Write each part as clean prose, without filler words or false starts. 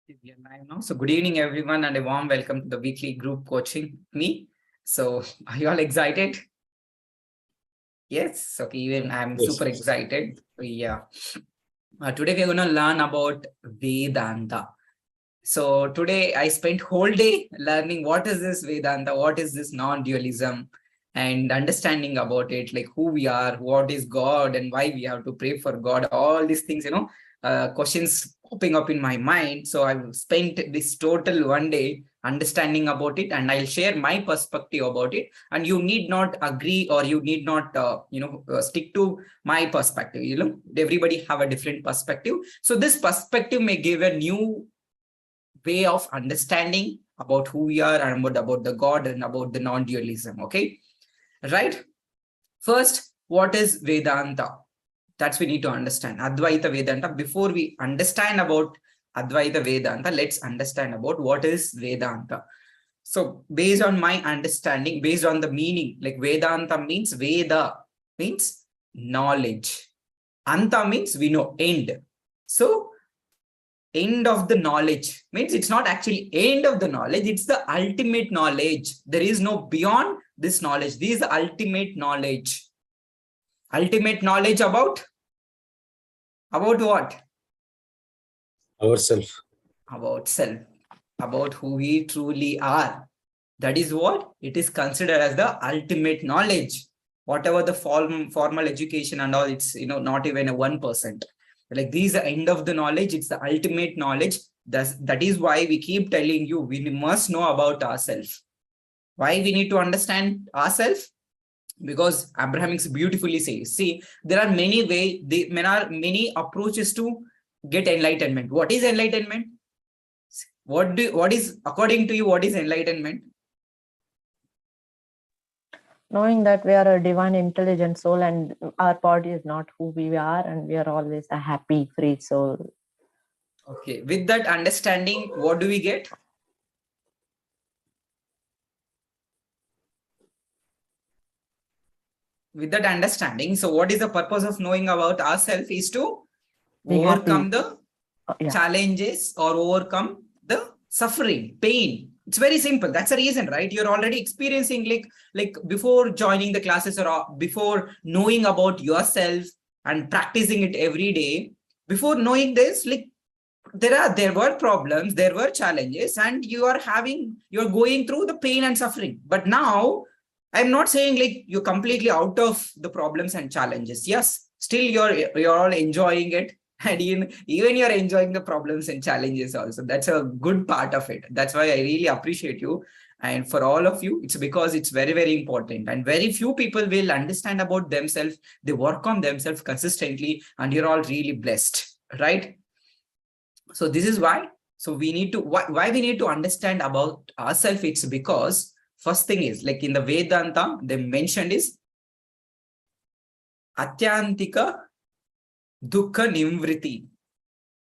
We are live now. So good evening, everyone, and a warm welcome to the weekly group coaching with me. So are you all excited? Yes. Okay. Even I'm Yes. super excited. Yeah. Today we're going to learn about Vedanta. So today I spent whole day learning what is this Vedanta, what is this non-dualism, and understanding about it, like who we are, what is God, and why we have to pray for God. All these things, questions popping up in my mind. So I've spent this total one day understanding about it, and I'll share my perspective about it. And you need not agree, or you need not, stick to my perspective. Everybody have a different perspective. So this perspective may give a new way of understanding about who we are and about the God and about the non-dualism. Okay, right? First, what is Vedanta? That's we need to understand Advaita Vedanta. Before we understand about Advaita Vedanta, let's understand about what is Vedanta. So based on my understanding, based on the meaning, like Vedanta means Veda means knowledge. Anta means we know, end. So end of the knowledge means it's not actually end of the knowledge, it's the ultimate knowledge. There is no beyond this knowledge. This is the ultimate knowledge. Ultimate knowledge about what? Ourself. About self, about who we truly are. That is what it is considered as the ultimate knowledge. Whatever the formal education and all, it's not even a 1%. Like these the end of the knowledge, it's the ultimate knowledge. That is why we keep telling you we must know about ourselves. Why we need to understand ourselves? Because Abrahamics beautifully says, see, there are many ways, there are many approaches to get enlightenment. What is enlightenment? What is, according to you, what is enlightenment? Knowing that we are a divine intelligent soul and our body is not who we are, and we are always a happy, free soul. Okay, with that understanding, what do we get? With that understanding, so what is the purpose of knowing about ourselves is to overcome the challenges or overcome the suffering, pain. It's very simple. That's a reason, right? You're already experiencing like before joining the classes or before knowing about yourself and practicing it every day. Before knowing this, like there were problems, there were challenges, and you're going through the pain and suffering. But now I'm not saying like you're completely out of the problems and challenges. Yes, still you're all enjoying it. And even you're enjoying the problems and challenges also. That's a good part of it. That's why I really appreciate you. And for all of you, it's because it's very, very important. And very few people will understand about themselves. They work on themselves consistently, and you're all really blessed, right? So this is why. So we need to, why we need to understand about ourselves. It's because first thing is, like in the Vedanta, they mentioned is Atyantika Dukkha Nimvriti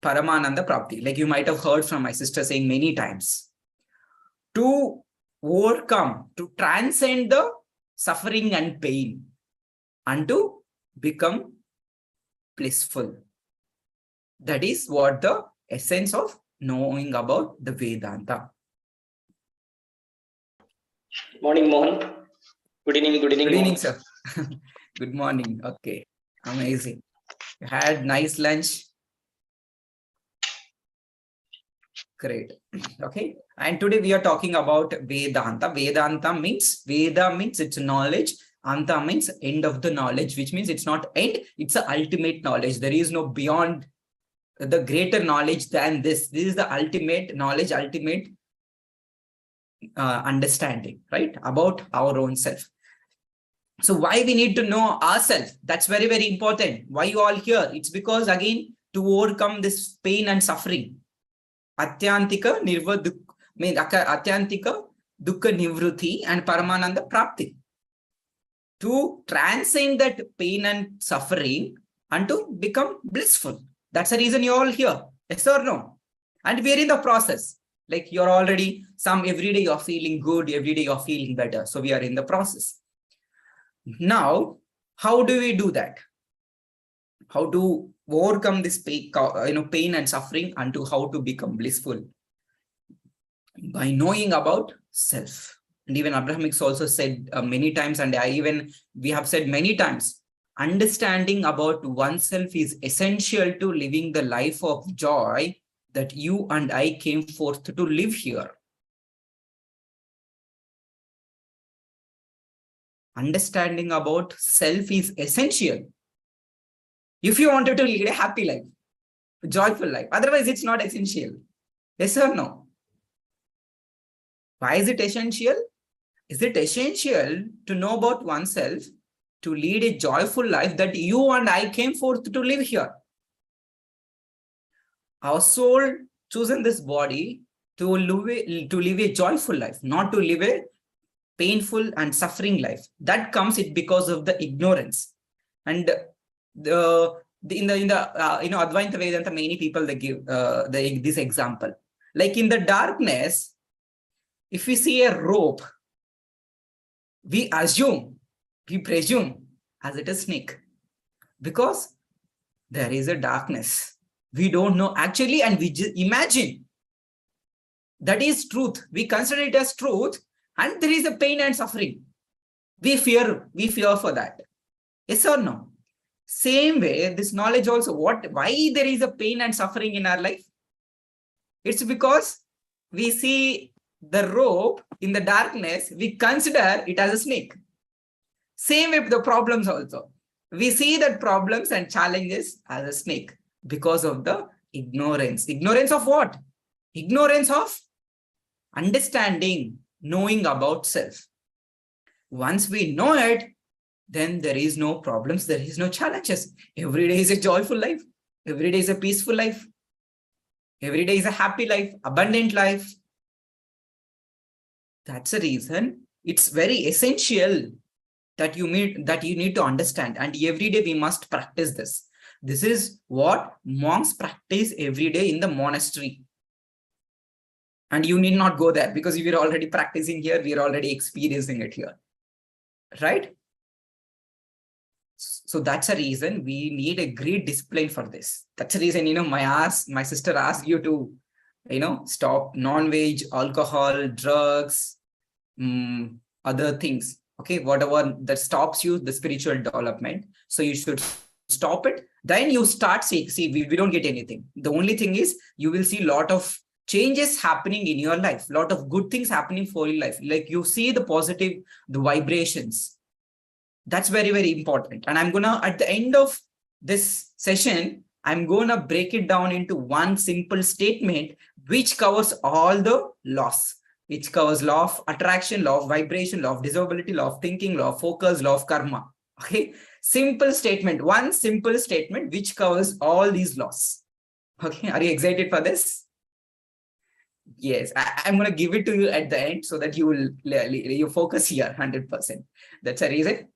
Paramananda Prapti. Like you might have heard from my sister saying many times. To overcome, to transcend the suffering and pain, and to become blissful. That is what the essence of knowing about the Vedanta. Morning, Mohan. Good evening. Good evening, sir. Good morning. Okay, amazing. You had nice lunch. Great. Okay. And today we are talking about Vedanta. Vedanta means, Veda means it's knowledge. Anta means end of the knowledge, which means it's not end, it's the ultimate knowledge. There is no beyond the greater knowledge than this. This is the ultimate knowledge, ultimate understanding, right, about our own self. So why we need to know ourselves? That's very, very important. Why you all here? It's because, again, to overcome this pain and suffering. Atyantika Atyantika Dukkha Nivruti and Paramananda Prapti. To transcend that pain and suffering and to become blissful. That's the reason you're all here. Yes or no? And we're in the process. Like you're already, every day you're feeling good, every day you're feeling better. So we are in the process. Now, how do we do that? How to overcome this pain and suffering, and to how to become blissful by knowing about self. And even Abrahamics also said many times, and we have said many times, understanding about oneself is essential to living the life of joy that you and I came forth to live here. Understanding about self is essential if you wanted to lead a happy life, a joyful life. Otherwise, it's not essential. Yes or no? Why is it essential? Is it essential to know about oneself to lead a joyful life that you and I came forth to live here? Our soul chosen this body to live a joyful life, not to live a painful and suffering life. That comes because of the ignorance. And in the Advaita Vedanta, many people they give this example. Like in the darkness, if we see a rope, we presume as it is snake, because there is a darkness. We don't know actually, and we just imagine that is truth. We consider it as truth, and there is a pain and suffering. We fear for that. Yes or no? Same way, this knowledge also, why there is a pain and suffering in our life? It's because we see the rope in the darkness, we consider it as a snake. Same with the problems also. We see that problems and challenges as a snake because of the ignorance. Ignorance of what? Ignorance of understanding, knowing about self. Once we know it, then there is no problems, there is no challenges. Every day is a joyful life. Every day is a peaceful life. Every day is a happy life, abundant life. That's the reason it's very essential that you need to understand. And every day we must practice this. This is what monks practice every day in the monastery. And you need not go there, because if you're already practicing here, we're already experiencing it here. Right? So that's a reason we need a great discipline for this. That's the reason, my sister asked you to, stop non-veg, alcohol, drugs, other things. Okay, whatever that stops you, the spiritual development. So you should stop it. Then you start see, we don't get anything. The only thing is you will see a lot of changes happening in your life, a lot of good things happening for your life. Like you see the positive, the vibrations. That's very, very important. And I'm gonna, at the end of this session, I'm gonna break it down into one simple statement, which covers all the laws, which covers law of attraction, law of vibration, law of dissolvability, law of thinking, law of focus, law of karma. Okay, simple statement, one simple statement, which covers all these laws. Okay, are you excited for this? Yes, I'm going to give it to you at the end so that you focus here 100%. That's a reason.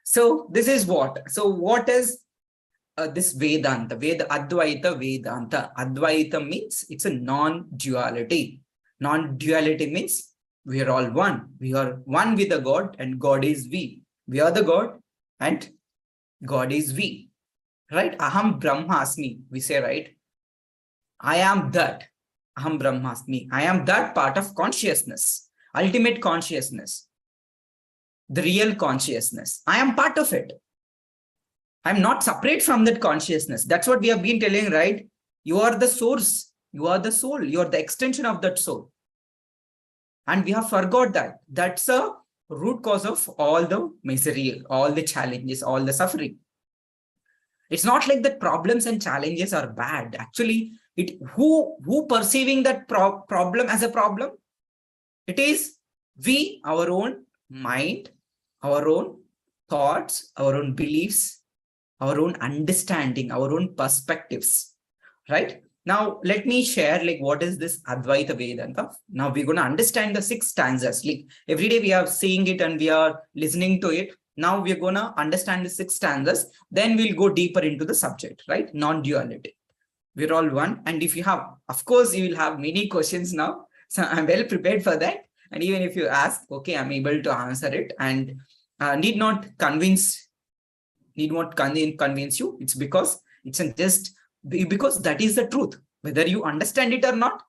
So this is what? So what is this Vedanta? Advaita Vedanta. Advaita means it's a non-duality. Non-duality means we are all one. We are one with the God, and God is we. We are the God and God is we. Right? Aham Brahmasmi, we say, right? I am that. Aham Brahmasmi. I am that part of consciousness, ultimate consciousness, the real consciousness. I am part of it. I'm not separate from that consciousness. That's what we have been telling, right? You are the source. You are the soul. You are the extension of that soul. And we have forgot that. That's a root cause of all the misery, all the challenges, all the suffering. It's not like that problems and challenges are bad. Actually, who perceiving that problem as a problem? It is we, our own mind, our own thoughts, our own beliefs, our own understanding, our own perspectives, right? Now, let me share like what is this Advaita Vedanta. Now we're going to understand the 6 stanzas. Like every day we are seeing it and we are listening to it. Now we're going to understand the 6 stanzas. Then we'll go deeper into the subject, right? Non-duality. We're all one. And if you have, of course, you will have many questions now. So I'm well prepared for that. And even if you ask, okay, I'm able to answer it, and need not convince you. It's because It's just because that is the truth. Whether you understand it or not,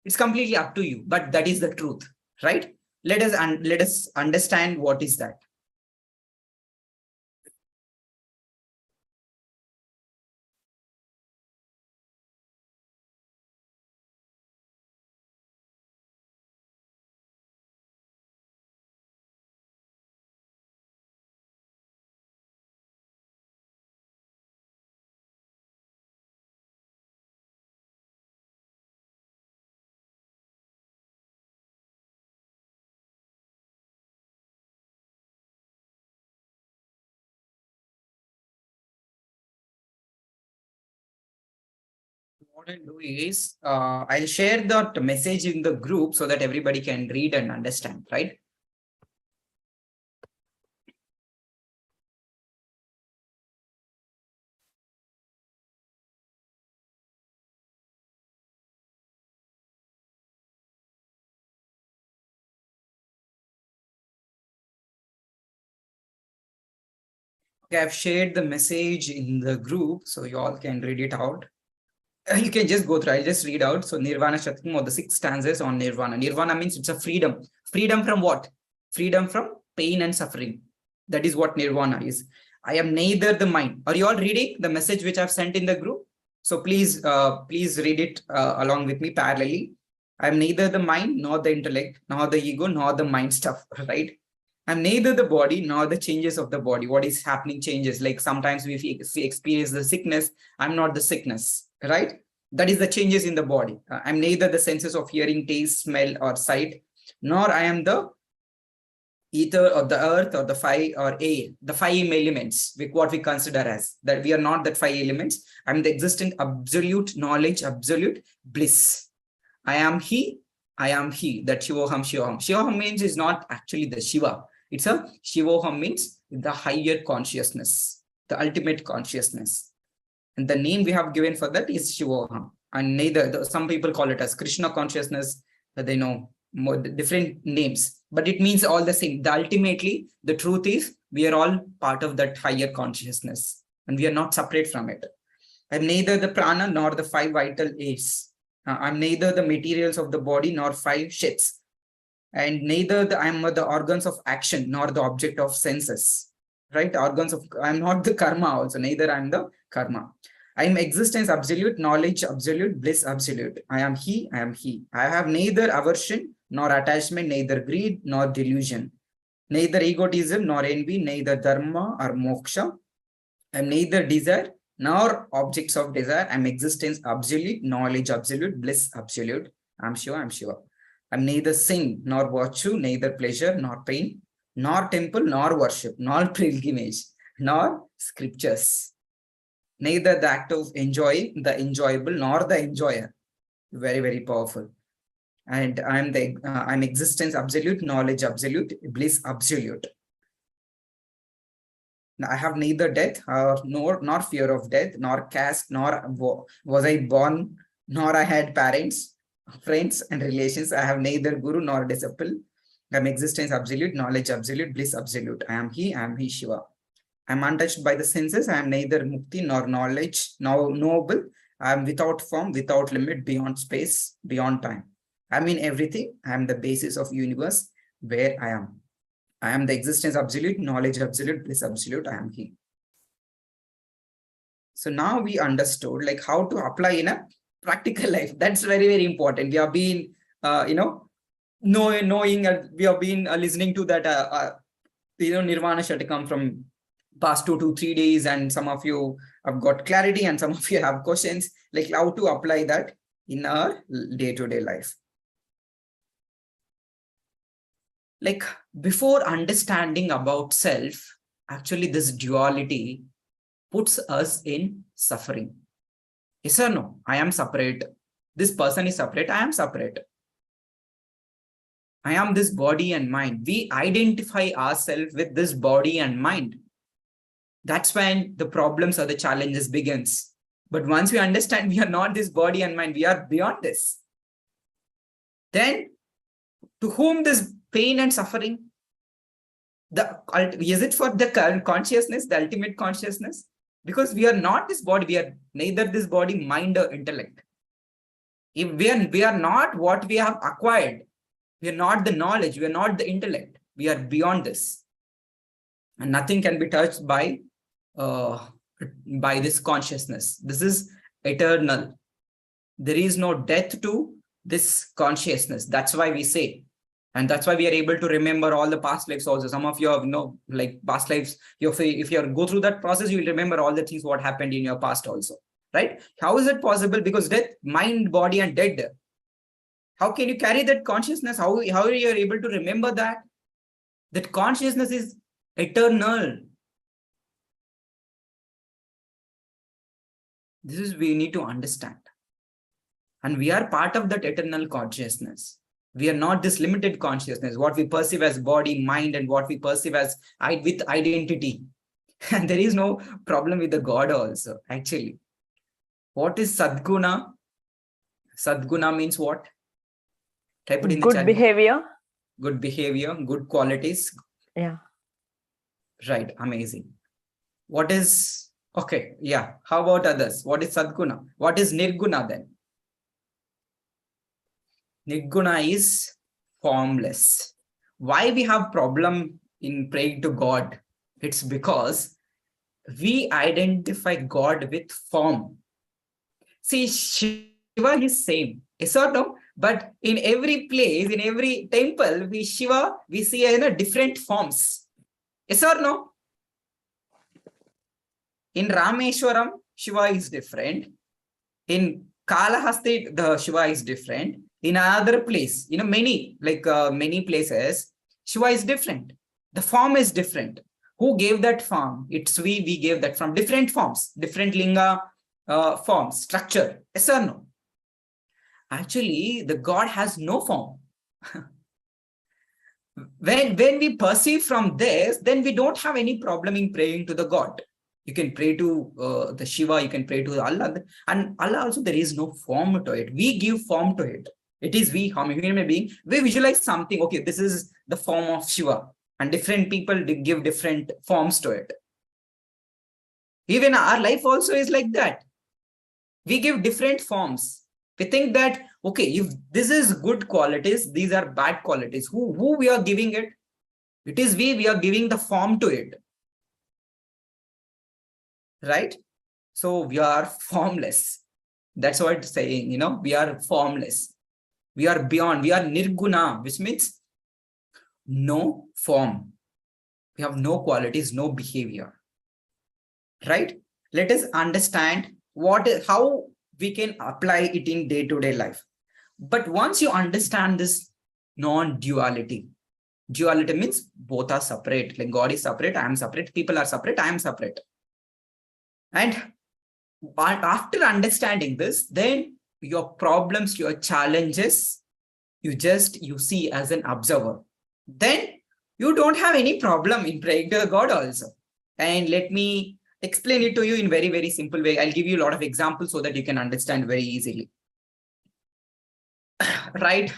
it's completely up to you. But that is the truth, right? Let us understand what is that. What I'll do is I'll share that message in the group so that everybody can read and understand, right? Okay, I've shared the message in the group so you all can read it out. You can just go through. I'll just read out. So Nirvana Shatakam, or the 6 stanzas on Nirvana. Nirvana means it's a freedom. Freedom from what? Freedom from pain and suffering. That is what Nirvana is. I am neither the mind. Are you all reading the message which I've sent in the group? So please read it along with me parallelly. I am neither the mind, nor the intellect, nor the ego, nor the mind stuff, right? I'm neither the body nor the changes of the body. What is happening changes. Like sometimes we experience the sickness. I'm not the sickness, right? That is the changes in the body. I'm neither the senses of hearing, taste, smell, or sight, nor I am the ether or the earth or the fire or air, the 5 elements, what we consider as that. We are not that 5 elements. I'm the existent absolute knowledge, absolute bliss. I am he, that Shivoham, Shivoham. Shivoham means is not actually the Shiva. It's a Shivoham means the higher consciousness, the ultimate consciousness. And the name we have given for that is Shivoham. And neither, some people call it as Krishna consciousness, they know more different names, but it means all the same. Ultimately, the truth is we are all part of that higher consciousness and we are not separate from it. I'm neither the prana nor the 5 vital aids. I'm neither the materials of the body nor 5 shits. And neither I'm the organs of action nor the object of senses, right? Organs of, I'm not the karma also, neither I'm the karma. I am existence absolute, knowledge absolute, bliss absolute. I am he, I am he. I have neither aversion nor attachment, neither greed nor delusion, neither egotism nor envy, neither dharma or moksha. I am neither desire nor objects of desire. I am existence absolute, knowledge absolute, bliss absolute. I'm sure, I'm sure. I'm neither sin nor virtue, neither pleasure nor pain, nor temple nor worship, nor pilgrimage, nor scriptures. Neither the act of enjoying, the enjoyable, nor the enjoyer. Very, very powerful. And I'm existence absolute, knowledge absolute, bliss absolute. I have neither death nor fear of death, nor caste, nor was I born, nor I had parents, friends, and relations. I have neither guru nor disciple. I am existence absolute, knowledge absolute, bliss absolute. I am he, Shiva. I am untouched by the senses. I am neither mukti nor knowledge, nor knowable. I am without form, without limit, beyond space, beyond time. I am in everything. I am the basis of universe where I am. I am the existence absolute, knowledge absolute, bliss absolute. I am he. So now we understood like how to apply in a practical life. That's very, very important. We have been, knowing, we have been listening to that, Nirvana Shatakam from past 2 to 3 days. And some of you have got clarity and some of you have questions, like how to apply that in our day-to-day life. Like before understanding about self, actually this duality puts us in suffering. Yes or no? I am separate. This person is separate. I am separate. I am this body and mind. We identify ourselves with this body and mind. That's when the problems or the challenges begins. But once we understand we are not this body and mind, we are beyond this. Then to whom this pain and suffering? Is it for the consciousness, the ultimate consciousness? Because we are not this body, we are neither this body, mind, or intellect. If we are not what we have acquired, we are not the knowledge, we are not the intellect, we are beyond this. And nothing can be touched by this consciousness. This is eternal. There is no death to this consciousness. That's why we say, and that's why we are able to remember all the past lives also. Some of you have, like past lives, if you go through that process, you will remember all the things what happened in your past also, right? How is it possible? Because death, mind, body, and dead. How can you carry that consciousness? How are you able to remember that? That consciousness is eternal. This is we need to understand. And we are part of that eternal consciousness. We are not this limited consciousness, what we perceive as body, mind, and what we perceive as with identity. And there is no problem with the God also, actually. What is Sadguna? Sadguna means what? Type it in the Good chat. behavior. Good behavior, good qualities. Yeah. Right, amazing. What is, okay, yeah. How about others? What is Sadguna? What is Nirguna then? Nirguna is formless. Why we have problem in praying to God? It's because we identify God with form. See, Shiva is same. Yes or no? But in every place, in every temple, we see different forms. Yes or no? In Rameshwaram, Shiva is different. In Kalahasti, the Shiva is different. In another place, many places, Shiva is different. The form is different. Who gave that form? It's we gave that from different forms, different linga forms, structure. Yes or no? Actually, the God has no form. When we perceive from this, then we don't have any problem in praying to the God. You can pray to the Shiva, you can pray to Allah. And Allah also, there is no form to it. We give form to it. It is we, human being, we visualize something. Okay, this is the form of Shiva. And different people give different forms to it. Even our life also is like that. We give different forms. We think that, okay, if this is good qualities, these are bad qualities. Who we are giving it? It is we are giving the form to it. Right? So we are formless. That's what it's saying, we are formless. We are beyond, we are nirguna, which means no form. We have no qualities, no behavior. Right? Let us understand how we can apply it in day-to-day life. But once you understand this non-duality, duality means both are separate. Like God is separate, I am separate, people are separate, I am separate. And after understanding this, then your problems, your challenges, you see as an observer. Then you don't have any problem in praying to God also. And let me explain it to you in very, very simple way. I'll give you a lot of examples so that you can understand very easily. Right?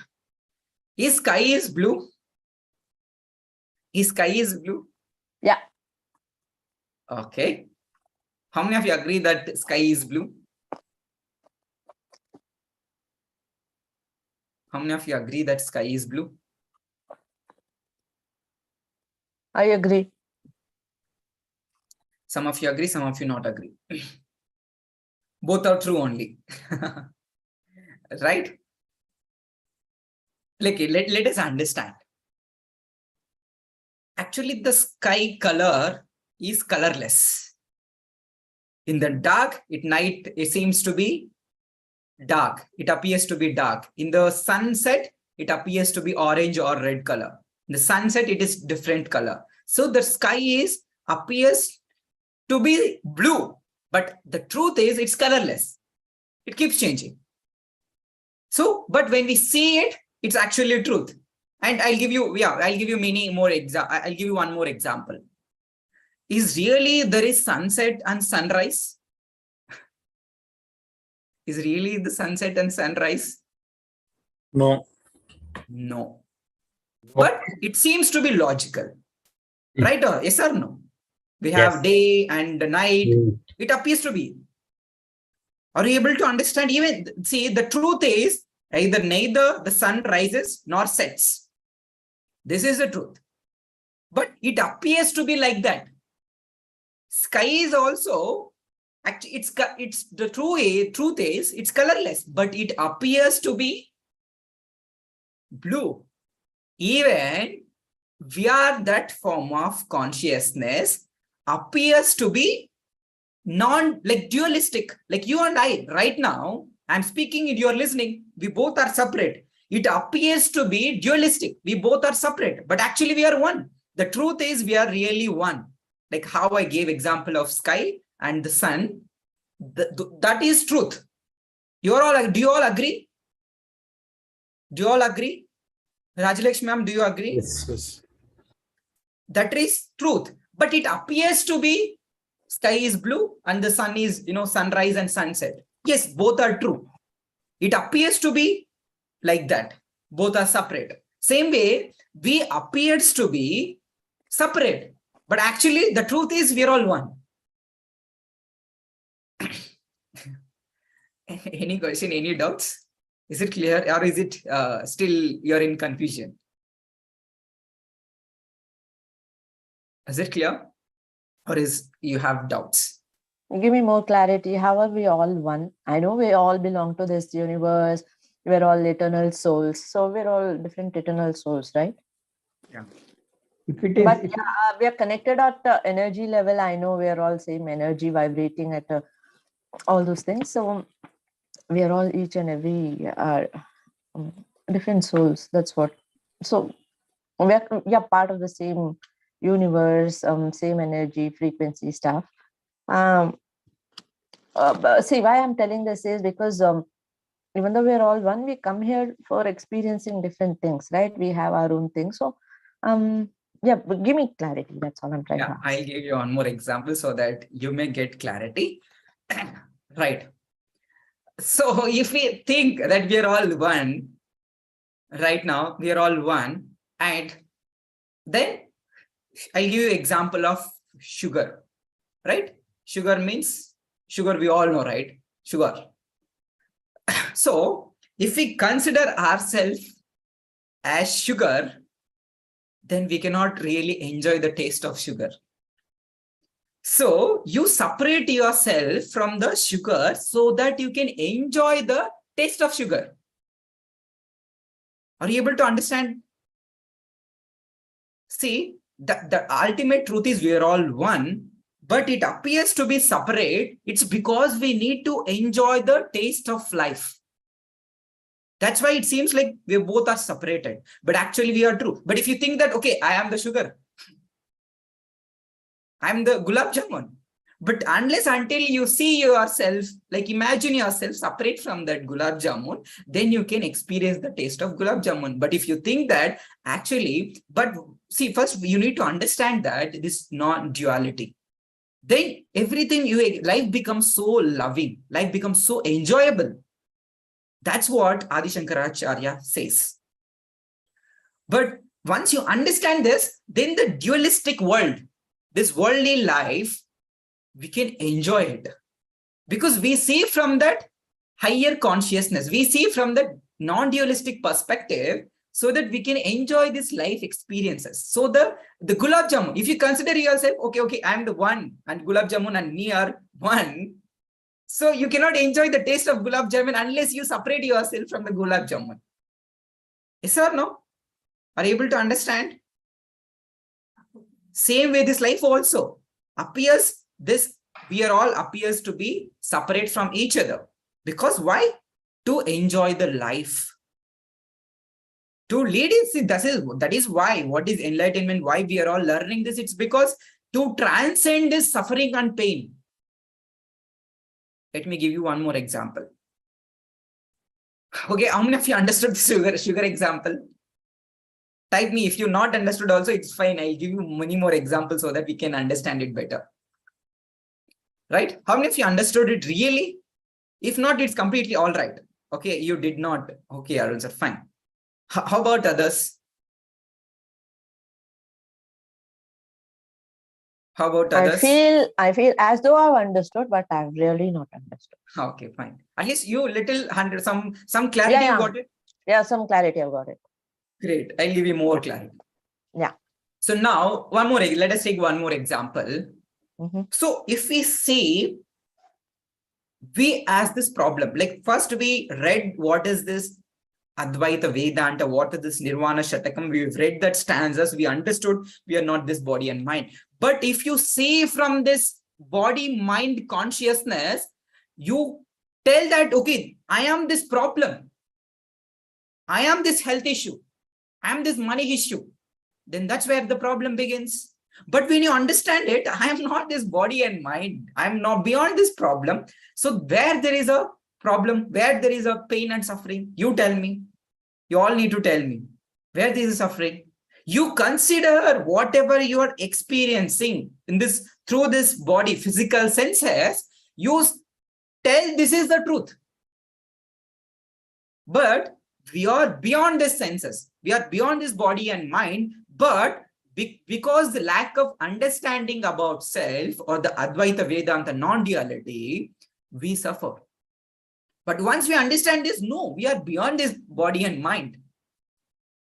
His sky is blue. His sky is blue. Yeah. Okay. How many of you agree that sky is blue? How many of you agree that sky is blue? I agree. Some of you agree, some of you not agree. Both are true only. Right? Let us understand. Actually, the sky color is colorless. In the dark, at night, it seems to be dark. It appears to be dark. In the sunset, it appears to be orange or red color. In the sunset, it is different color. So the sky appears to be blue, but the truth is it's colorless. It keeps changing. So, but when we see it, it's actually truth. And I'll give you many more I'll give you one more example. Is really there is sunset and sunrise? Is really the sunset and sunrise? No. But it seems to be logical. Right? Or yes or no? We have Yes. day and night. Mm. It appears to be. Are you able to understand? Even see, the truth is neither the sun rises nor sets. This is the truth. But it appears to be like that. Sky is also actually it's the truth is it's colorless, but it appears to be blue. Even we are that form of consciousness appears to be like dualistic, like you and I right now. I'm speaking and you're listening. We both are separate. It appears to be dualistic. We both are separate, but actually we are one. The truth is we are really one. Like how I gave example of sky and the sun. That is truth. Do you all agree? Do you all agree? Rajalakshmi ma'am, do you agree? Yes. Yes. That is truth. But it appears to be sky is blue and the sun is, sunrise and sunset. Yes, both are true. It appears to be like that. Both are separate. Same way, we appears to be separate. But actually, the truth is we are all one. Any question, any doubts? Is it clear or is it still you're in confusion? Is it clear? Or is you have doubts? Give me more clarity. How are we all one? I know we all belong to this universe. We're all eternal souls. So we're all different eternal souls, right? Yeah. If it is, But yeah, we are connected at the energy level. I know we are all same energy vibrating at all those things. So we are all each and every different souls. That's what. So we are part of the same universe, same energy, frequency stuff. See, why I'm telling this is because even though we're all one, we come here for experiencing different things, right? We have our own thing. So, yeah, but give me clarity. That's all I'm trying to Yeah, ask. I'll give you one more example so that you may get clarity. Right. So if we think that we are all one, right now, we are all one, and then I'll give you example of sugar, right? Sugar means sugar, we all know, right? Sugar. So if we consider ourselves as sugar, then we cannot really enjoy the taste of sugar. So you separate yourself from the sugar so that you can enjoy the taste of sugar. Are you able to understand? See, the ultimate truth is we are all one, but it appears to be separate. It's because we need to enjoy the taste of life. That's why it seems like we both are separated, but actually we are true. But if you think that, okay, I am the sugar, I'm the gulab jamun. But unless until you see yourself, like imagine yourself separate from that gulab jamun, then you can experience the taste of gulab jamun. But if you think that actually, but see, first you need to understand that this non-duality. Then everything life becomes so loving, life becomes so enjoyable. That's what Adi Shankaracharya says. But once you understand this, then the dualistic world, this worldly life, we can enjoy it because we see from that higher consciousness, we see from the non-dualistic perspective, so that we can enjoy this life experiences. So the gulab jamun, if you consider yourself, okay, I'm the one and gulab jamun and me are one, so you cannot enjoy the taste of gulab jamun unless you separate yourself from the gulab jamun. Yes or no? Are you able to understand? Same way this life also appears, we are all appears to be separate from each other. Because why? To enjoy the life. To lead it, that is why, what is enlightenment, why we are all learning this, it's because to transcend this suffering and pain. Let me give you one more example. Okay, how many of you understood the sugar example? Type me if you not understood also, it's fine. I'll give you many more examples so that we can understand it better. Right? How many of you understood it really? If not, it's completely all right. Okay, you did not. Okay, Arun sir, fine. How about others? How about I others? feel as though I've understood, but I've really not understood. Okay, fine. At least you little hundred some clarity you got it. Yeah, some clarity I've got it. Great. I'll give you more clarity. Yeah. So now let us take one more example. Mhm. So if we see, we ask this problem, like first we read what is this Advaita Vedanta, what is this Nirvana Shatakam? We've read that stanzas, we understood we are not this body and mind. But if you see from this body mind consciousness, you tell that, okay, I am this problem, I am this health issue, I am this money issue, then that's where the problem begins. But when you understand it, I am not this body and mind, I am not beyond this problem. So where there is a problem, where there is a pain and suffering, you tell me. You all need to tell me where this is suffering. You consider whatever you are experiencing in this through this body, physical senses, you tell this is the truth. But we are beyond these senses. We are beyond this body and mind. But because the lack of understanding about self or the Advaita Vedanta non-duality, we suffer. But once we understand this, no, we are beyond this body and mind.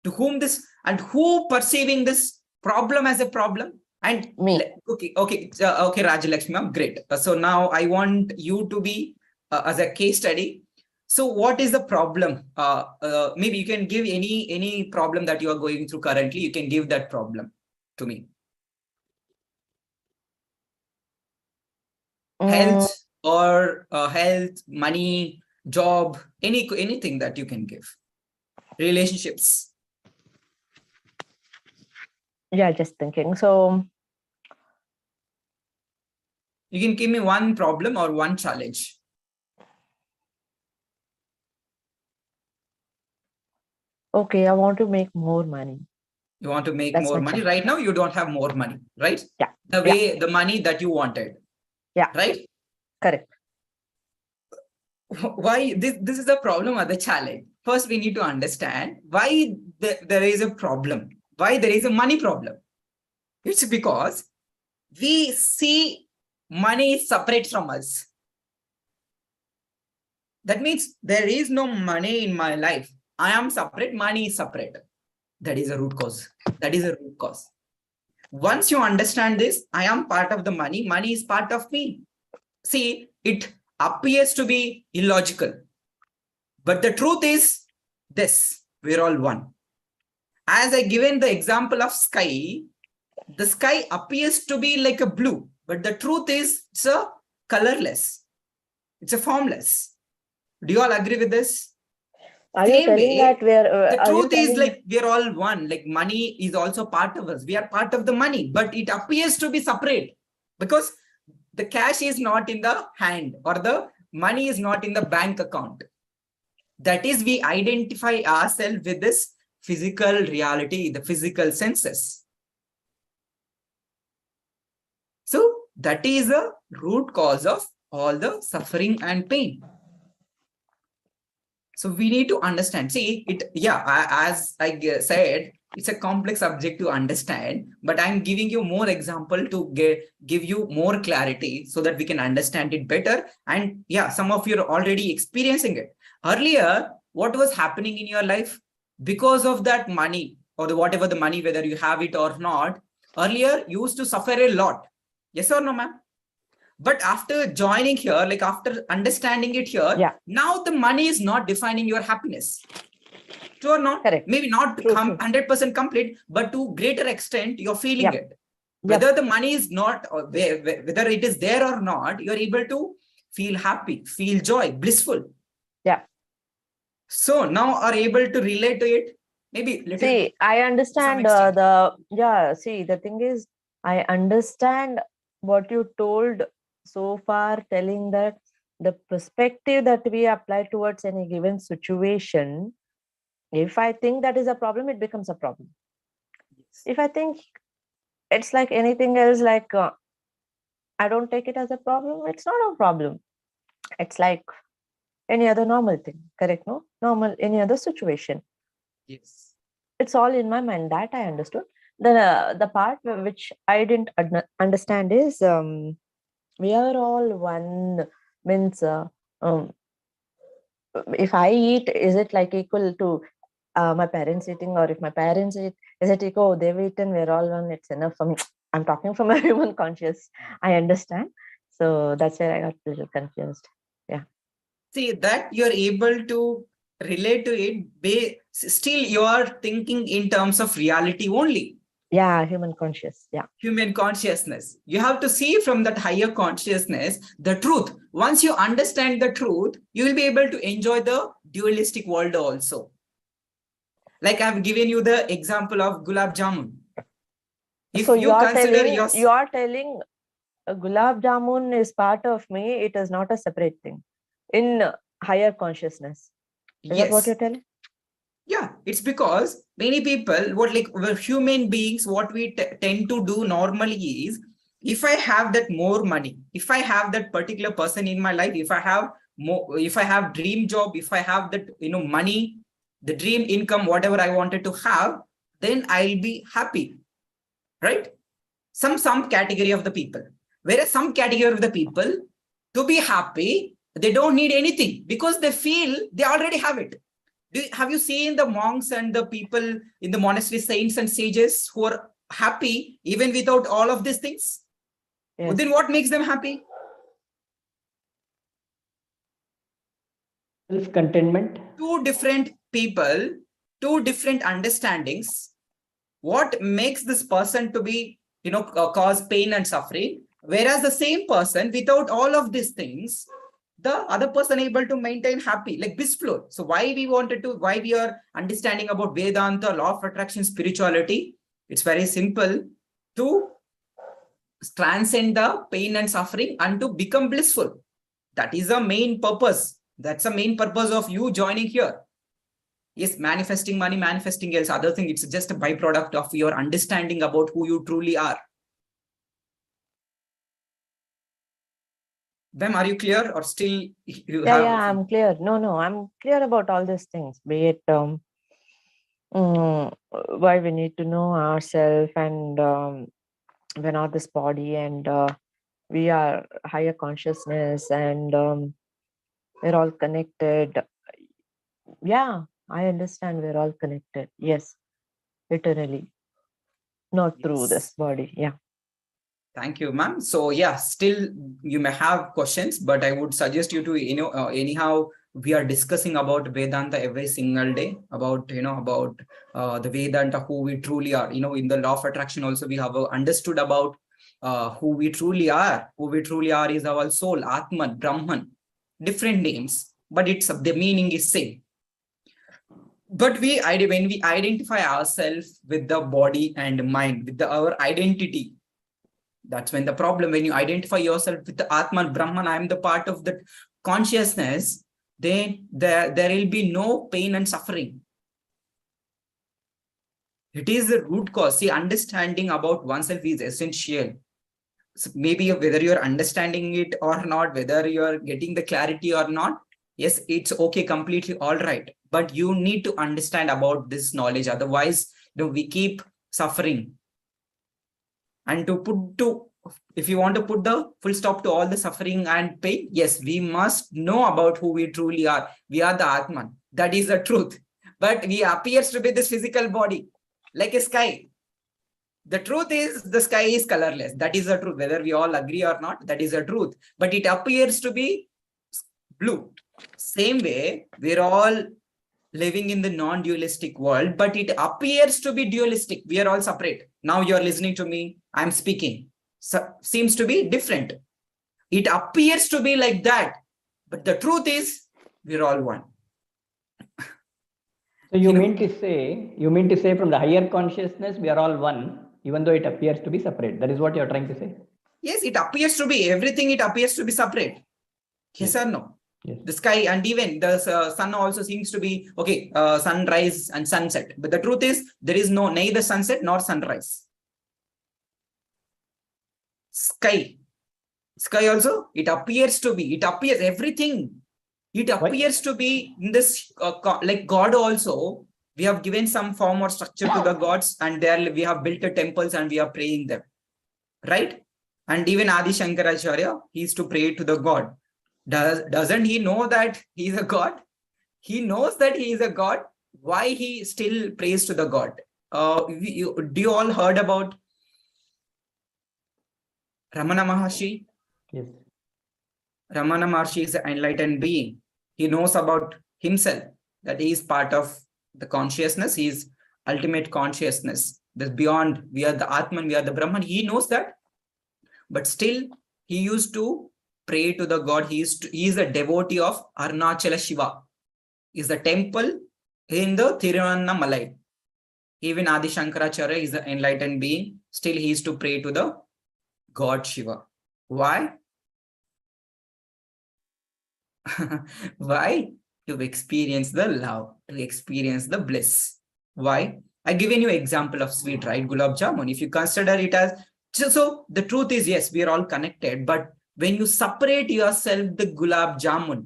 To whom this and who perceiving this problem as a problem? And Me. Okay, Rajalakshmi ma'am, great. So now I want you to be as a case study. So what is the problem? Maybe you can give any problem that you are going through currently. You can give that problem to me. Health or health, money, job, anything that you can give. Relationships. Yeah, just thinking. So you can give me one problem or one challenge. Okay, I want to make more money. You want to make That's more my money. challenge. Right now, you don't have more money, right? Yeah. The way the money that you wanted. Yeah. Right? Correct. Why this is the problem or the challenge? First, we need to understand why there is a problem. Why there is a money problem? It's because we see money separate from us. That means there is no money in my life. I am separate, money is separate. That is a root cause. That is a root cause. Once you understand this, I am part of the money. Money is part of me. See, it appears to be illogical. But the truth is this, we're all one. As I given the example of sky, the sky appears to be like a blue, but the truth is it's a colorless. It's a formless. Do you all agree with this? Are you telling that the truth is like we're all one, like money is also part of us. We are part of the money, but it appears to be separate because the cash is not in the hand or the money is not in the bank account. That is, we identify ourselves with this physical reality, the physical senses. So that is the root cause of all the suffering and pain. So we need to understand. See, as I said, it's a complex subject to understand, but I'm giving you more example to give you more clarity so that we can understand it better. And yeah, some of you are already experiencing it. Earlier, what was happening in your life? Because of that money or whatever the money, whether you have it or not, earlier you used to suffer a lot. Yes or no, ma'am? But after joining here, like after understanding it here, now the money is not defining your happiness. True or not? Correct. Maybe not 100% complete, but to greater extent, you're feeling it. Yep. Whether the money is not, or whether it is there or not, you're able to feel happy, feel joy, blissful. Yeah. So now are able to relate to it. Maybe little. See, I understand see, the thing is, I understand what you told so far, telling that the perspective that we apply towards any given situation, if I think that is a problem, it becomes a problem. Yes. If I think it's like anything else, like I don't take it as a problem, it's not a problem. It's like any other normal thing, correct? No? Normal, any other situation. Yes. It's all in my mind, that I understood. the part which I didn't understand is we are all one, means if I eat, is it like equal to my parents eating, or if my parents eat, is it equal? Oh, they've eaten, we're all one, it's enough for me. I'm talking from a human conscious. I understand. So that's where I got a little confused. See that you're able to relate to it, still you are thinking in terms of reality only. Yeah, human conscious. Yeah. Human consciousness. You have to see from that higher consciousness the truth. Once you understand the truth, you will be able to enjoy the dualistic world also. Like I've given you the example of gulab jamun. If So you consider your you are telling gulab jamun is part of me. It is not a separate thing in higher consciousness. Is that what yes, you're telling? yeah, it's because many people, what like we're human beings, what we tend to do normally is, if I have that more money, if I have that particular person in my life, if I have more, if I have dream job, if I have that money, the dream income, whatever I wanted to have, then I'll be happy, right? Some category of the people. Whereas some category of the people, to be happy, they don't need anything because they feel they already have it. Have you seen the monks and the people in the monastery, saints and sages who are happy even without all of these things? Yes. Then what makes them happy? Self-contentment. Two different people, two different understandings. What makes this person to be, cause pain and suffering? Whereas the same person without all of these things, the other person able to maintain happy, like this flow. So why we are understanding about Vedanta, law of attraction, spirituality? It's very simple to transcend the pain and suffering and to become blissful. That is the main purpose. That's the main purpose of you joining here. Yes, manifesting money, manifesting else, other thing, it's just a byproduct of your understanding about who you truly are. Bam, are you clear or still you have? Yeah, I'm clear. No, I'm clear about all these things, be it why we need to know ourselves, and we're not this body, and we are higher consciousness, and we're all connected. Yeah, I understand we're all connected. Yes, literally, not through this body. Yeah. Thank you, ma'am. So yeah, still you may have questions, but I would suggest you to, anyhow, we are discussing about Vedanta every single day, about, about the Vedanta, who we truly are. In the law of attraction also, we have understood about who we truly are. Who we truly are is our soul, Atman, Brahman, different names, but it's the meaning is same. But when we identify ourselves with the body and mind, with our identity, that's when the problem, when you identify yourself with the Atman, Brahman, I am the part of that consciousness, then there will be no pain and suffering. It is the root cause. See, understanding about oneself is essential. So maybe whether you're understanding it or not, whether you're getting the clarity or not, yes, it's okay, completely all right. But you need to understand about this knowledge. Otherwise, we keep suffering. And if you want to put the full stop to all the suffering and pain, yes, we must know about who we truly are. We are the Atman. That is the truth. But we appears to be this physical body, like a sky. The truth is the sky is colorless. That is the truth. Whether we all agree or not, that is the truth. But it appears to be blue. Same way, we're all living in the non-dualistic world, but it appears to be dualistic. We are all separate. Now you're listening to me, I'm speaking. So, seems to be different. It appears to be like that, but the truth is we're all one. So you mean to say from the higher consciousness, we are all one, even though it appears to be separate. That is what you're trying to say? Yes, it appears to be everything. It appears to be separate. Yes or no? Yes. The sky and even the sun also seems to be, okay, sunrise and sunset. But the truth is there is neither sunset nor sunrise. Sky also, it appears everything. It appears to be in this, like God also, We have given some form or structure to the gods, and there we have built the temples and we are praying them, right? And even Adi Shankaracharya, he used to pray to the God. Doesn't he know that he is a God? He knows that he is a God. Why he still prays to the God? Do you all heard about Ramana Maharshi? Yes. Ramana Maharshi is an enlightened being. He knows about himself, that he is part of the consciousness. He is ultimate consciousness. That's beyond. We are the Atman, we are the Brahman. He knows that. But still, he used to pray to the God. He is a devotee of Arunachala Shiva. Is the temple in the Tiruvannamalai. Even Adi Shankaracharya is the enlightened being. Still, he used to pray to the God Shiva. Why? Why? To experience the love, to experience the bliss. Why? I given you example of sweet, right? Gulab Jamun. If you consider it as, so the truth is, yes, we are all connected. But when you separate yourself, the Gulab Jamun,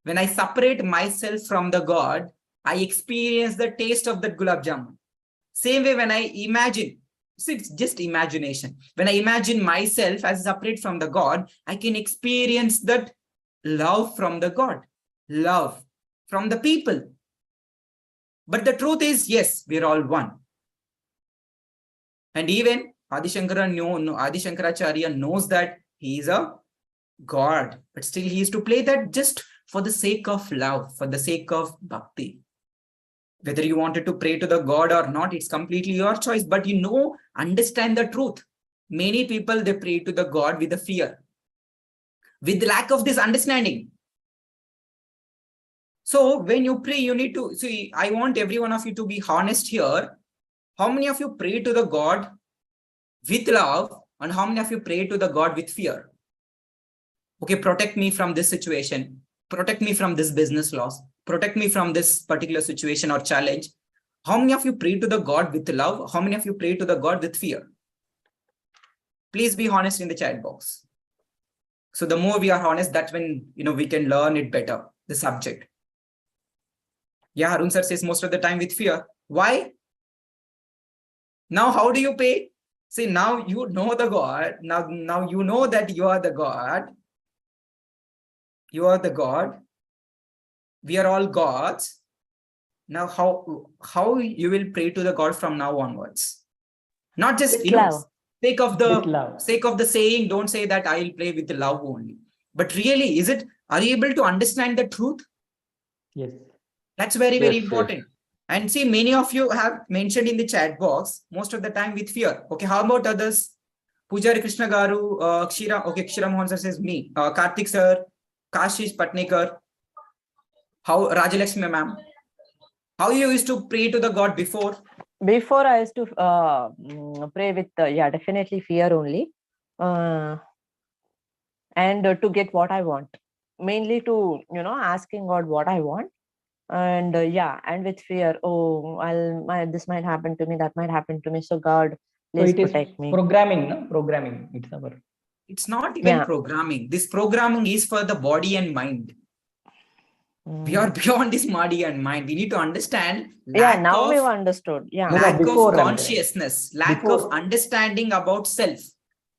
when I separate myself from the God, I experience the taste of that Gulab Jamun. Same way when I imagine, see, it's just imagination. When I imagine myself as separate from the God, I can experience that love from the God, love from the people. But the truth is, yes, we're all one. And even Adi Shankaracharya knows that he is a God, but still he used to play that just for the sake of love, for the sake of bhakti. Whether you wanted to pray to the God or not, it's completely your choice. But understand the truth. Many people, they pray to the God with a fear, with the lack of this understanding. So when you pray, you need to see, I want every one of you to be honest here. How many of you pray to the God with love, and how many of you pray to the God with fear? Okay, protect me from this situation. Protect me from this business loss. Protect me from this particular situation or challenge. How many of you pray to the God with love? How many of you pray to the God with fear? Please be honest in the chat box. So the more we are honest, that's when we can learn it better, the subject. Yeah, Harun sir says most of the time with fear. Why? Now, how do you pay? See, now you know the God. Now you know that you are the God. You are the God. We are all gods. Now, how you will pray to the God from now onwards? Not just sake of the saying. Don't say that I will pray with the love only. But really, are you able to understand the truth? Yes. That's very, very important. And see, many of you have mentioned in the chat box, most of the time with fear. Okay, how about others? Pujari Krishna Garu, Kshira, okay, Kshira Mohan sir says me, Karthik sir, Kashish Patnikar, how Rajalakshmi ma'am, how you used to pray to the God before? Before I used to pray with, definitely fear only. And to get what I want. Mainly to, asking God what I want. And and with fear, this might happen to me, that might happen to me. So God, please protect me. Programming, no? Programming. It's not even programming. This programming is for the body and mind. We are beyond this body and mind. We need to understand. Now we've understood. Lack of consciousness, lack of understanding about self.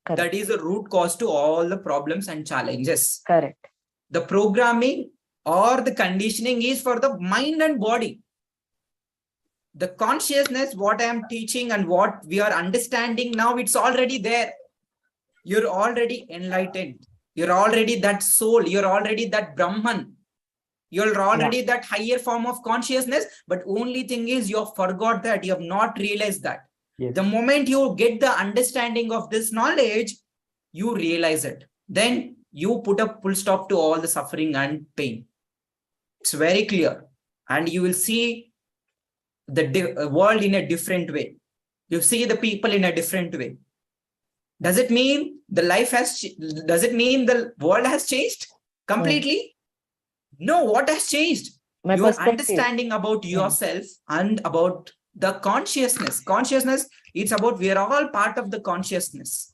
Correct. That is the root cause to all the problems and challenges. Correct. The programming or the conditioning is for the mind and body. The consciousness, what I am teaching and what we are understanding now, it's already there. You're already enlightened. You're already that soul. You're already that Brahman. You're already that higher form of consciousness. But only thing is you have forgot that. You have not realized that. Yes. The moment you get the understanding of this knowledge, you realize it. Then you put a full stop to all the suffering and pain. It's very clear. And you will see the world in a different way. You see the people in a different way. Does it mean does it mean the world has changed completely? No, what has changed? Your understanding about yourself and about the consciousness. Consciousness, it's about we are all part of the consciousness.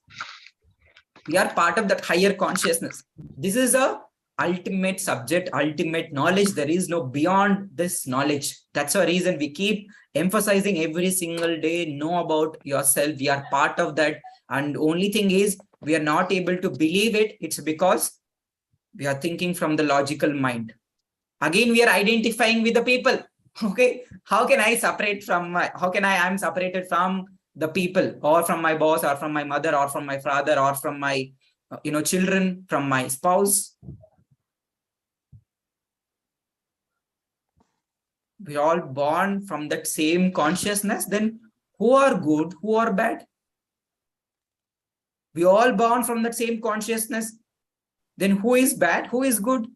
We are part of that higher consciousness. This is a ultimate subject, ultimate knowledge. There is no beyond this knowledge. That's the reason we keep emphasizing every single day, know about yourself. We are part of that. And only thing is, we are not able to believe it. It's because we are thinking from the logical mind. Again, we are identifying with the people. Okay, how can I separate from I'm separated from the people, or from my boss, or from my mother, or from my father, or from my children, from my spouse? We all born from that same consciousness. Then who are good, who are bad? We all born from that same consciousness. Then who is bad, who is good?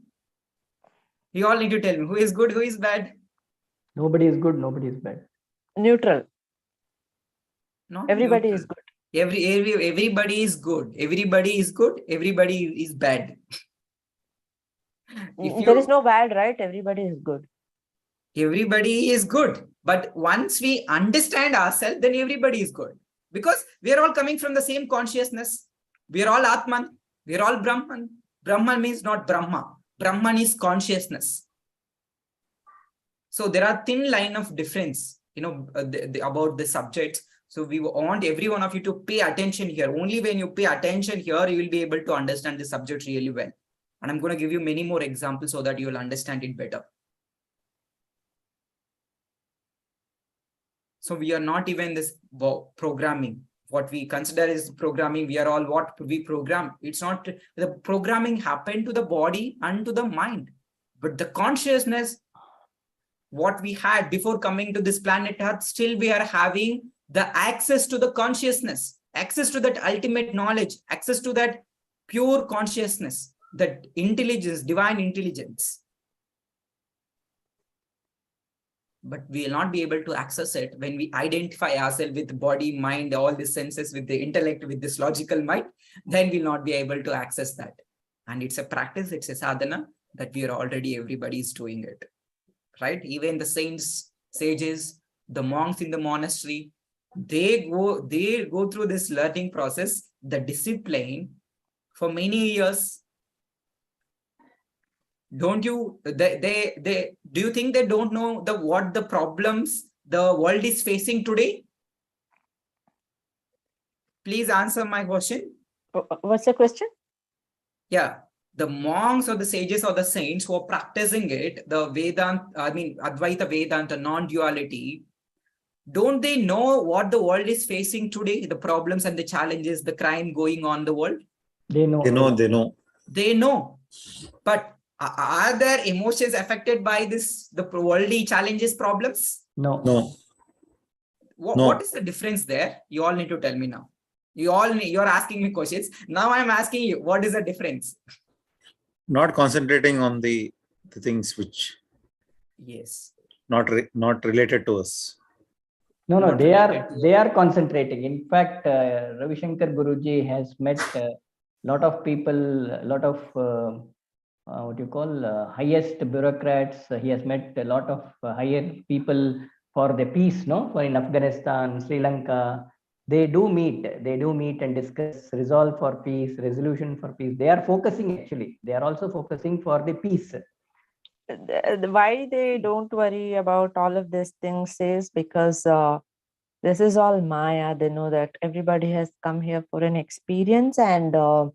You all need to tell me who is good, who is bad. Nobody is good, nobody is bad. Neutral. Not Everybody neutral. is good. Everybody is good. Everybody is good. Everybody is bad. There is no bad, right? Everybody is good. Everybody is good. But once we understand ourselves, then everybody is good. Because we are all coming from the same consciousness. We are all Atman. We are all Brahman. Brahman means not Brahma. Brahman is consciousness. So there are thin line of difference, about the subjects. So we want every one of you to pay attention here. Only when you pay attention here, you will be able to understand the subject really well. And I'm going to give you many more examples so that you will understand it better. So we are not even this programming. What we consider is programming. We are all what we program. It's not the programming happened to the body and to the mind. But the consciousness, what we had before coming to this planet Earth, still we are having the access to the consciousness, access to that ultimate knowledge, access to that pure consciousness, that intelligence, divine intelligence. But we will not be able to access it when we identify ourselves with body, mind, all the senses, with the intellect, with this logical mind. Then we'll not be able to access that. And it's a practice, it's a sadhana that we are already, everybody is doing it. Right? Even the saints, sages, the monks in the monastery, they go through this learning process, the discipline for many years. Don't you, do you think they don't know what the problems the world is facing today? Please answer my question. What's the question? Yeah, the monks or the sages or the saints who are practicing it, the Vedanta, Advaita Vedanta, non-duality, don't they know what the world is facing today, the problems and the challenges, the crime going on in the world? They know. They know. But are their emotions affected by the worldly challenges, problems? No. What is the difference there? You all need to tell me now. You're asking me questions. Now I'm asking you, what is the difference? Not concentrating on the things which not related to us. No, they are concentrating. In fact, Ravi Shankar Guruji has met a lot of people, lot of highest bureaucrats. He has met a lot of higher people for the peace, for in Afghanistan, Sri Lanka. They do meet and discuss, resolve for peace, resolution for peace. They are focusing, actually. They are also focusing for the peace. Why they don't worry about all of these things is because this is all Maya. They know that everybody has come here for an experience, and that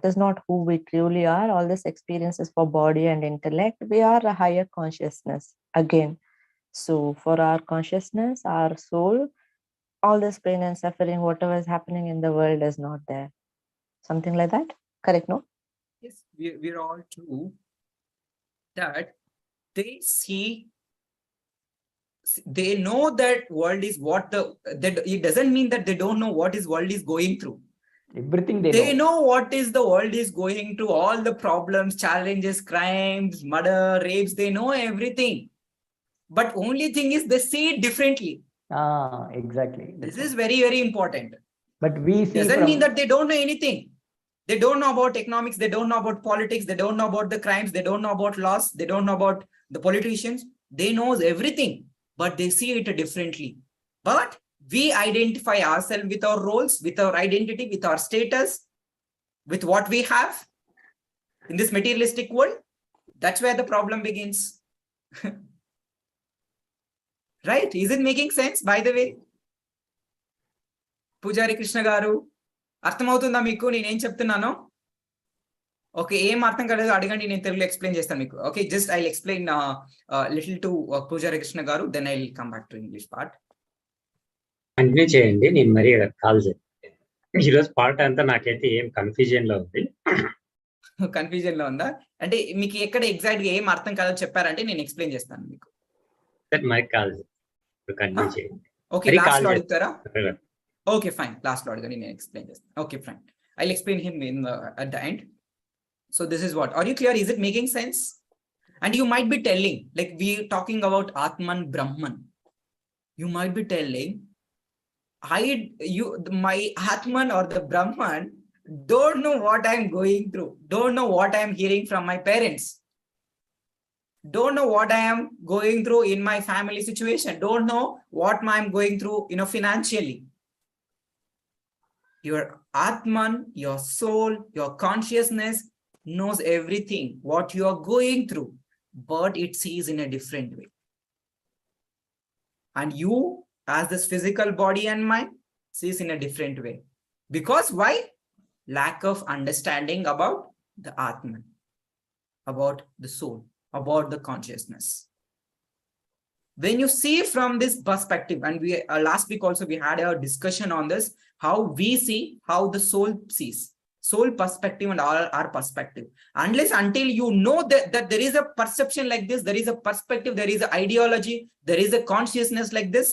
is not who we truly are. All this experience is for body and intellect. We are a higher consciousness again. So for our consciousness, our soul, all this pain and suffering, whatever is happening in the world is not there. Something like that. Correct, no? Yes, we're all true that they see, they know that world is it doesn't mean that they don't know what is world is going through. Everything they know what is the world is going through, all the problems, challenges, crimes, murder, rapes, they know everything. But only thing is they see it differently. Exactly. This is very, very important. But we see doesn't mean that they don't know anything. They don't know about economics, they don't know about politics, they don't know about the crimes, they don't know about laws, they don't know about the politicians. They know everything, but they see it differently. But we identify ourselves with our roles, with our identity, with our status, with what we have. in this materialistic world. That's where the problem begins. Right? Is it making sense, by the way? Pujari Krishna garu, అర్థమవుతుందా మీకు నేనేం చెప్తున్నానో? Okay, ఏం అర్థం కాలేదు అడగండి, నేను తెలుగులో ఎక్స్ప్లెయిన్ చేస్తాను మీకు. Okay, just I explain little to Pujari Krishna garu, then I will come back to English part. Continue చేయండి, నేను మరీ కాల్ చేయండి. ఈరోజు పార్ట్ అంతా నాకైతే ఏం కన్ఫ్యూజన్ లో ఉంది. కన్ఫ్యూజన్ లో ఉందా? అంటే మీకు ఎక్కడ ఎగ్జాక్ట్ గా ఏం అర్థం కాదో చెప్పారంటే నేను ఎక్స్ప్లెయిన్ చేస్తాను మీకు. మరి కాల్ కంటిన్యూ చేయండి. ఓకే, లాస్ట్ లో అడుగుతారా? ఓకే ఫైన్, లాస్ట్ లో అడగండి, నేను ఎక్స్ప్లెయిన్ చేస్తాను. Okay fine, I will explain him in at the end. So this is what, are you clear? Is it making sense? And you might be telling, like we talking about Atman Brahman, you might be telling, my Atman or the Brahman don't know what I'm going through, don't know what I'm hearing from my parents, don't know what I am going through in my family situation, don't know what I'm going through, financially. Your Atman, your soul, your consciousness knows everything what you are going through, but it sees in a different way. And you, as this physical body and mind, sees in a different way. Because why? Lack of understanding about the Atman, about the soul, about the consciousness. When you see from this perspective, and we last week also we had a discussion on this, how we see, how the soul sees. Soul perspective and our perspective. Unless until you know that there is a perception like this, there is a perspective, there is an ideology, there is a consciousness like this,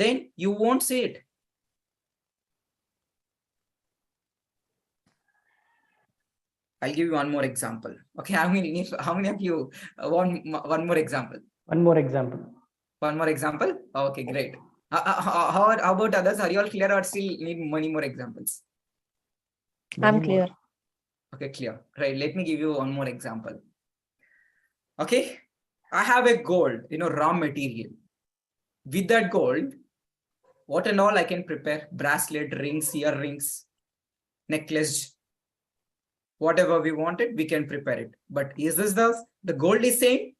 then you won't see it. I'll give you one more example. Okay, how many of you want one more example? One more example. One more example? Okay, great. How about others? Are you all clear or still need many more examples? I'm clear. Okay, clear. Right. Let me give you one more example. Okay. I have a gold, raw material. With that gold, what and all I can prepare? Bracelet, rings, earrings, necklace, whatever we wanted, we can prepare it. But is this the gold is same?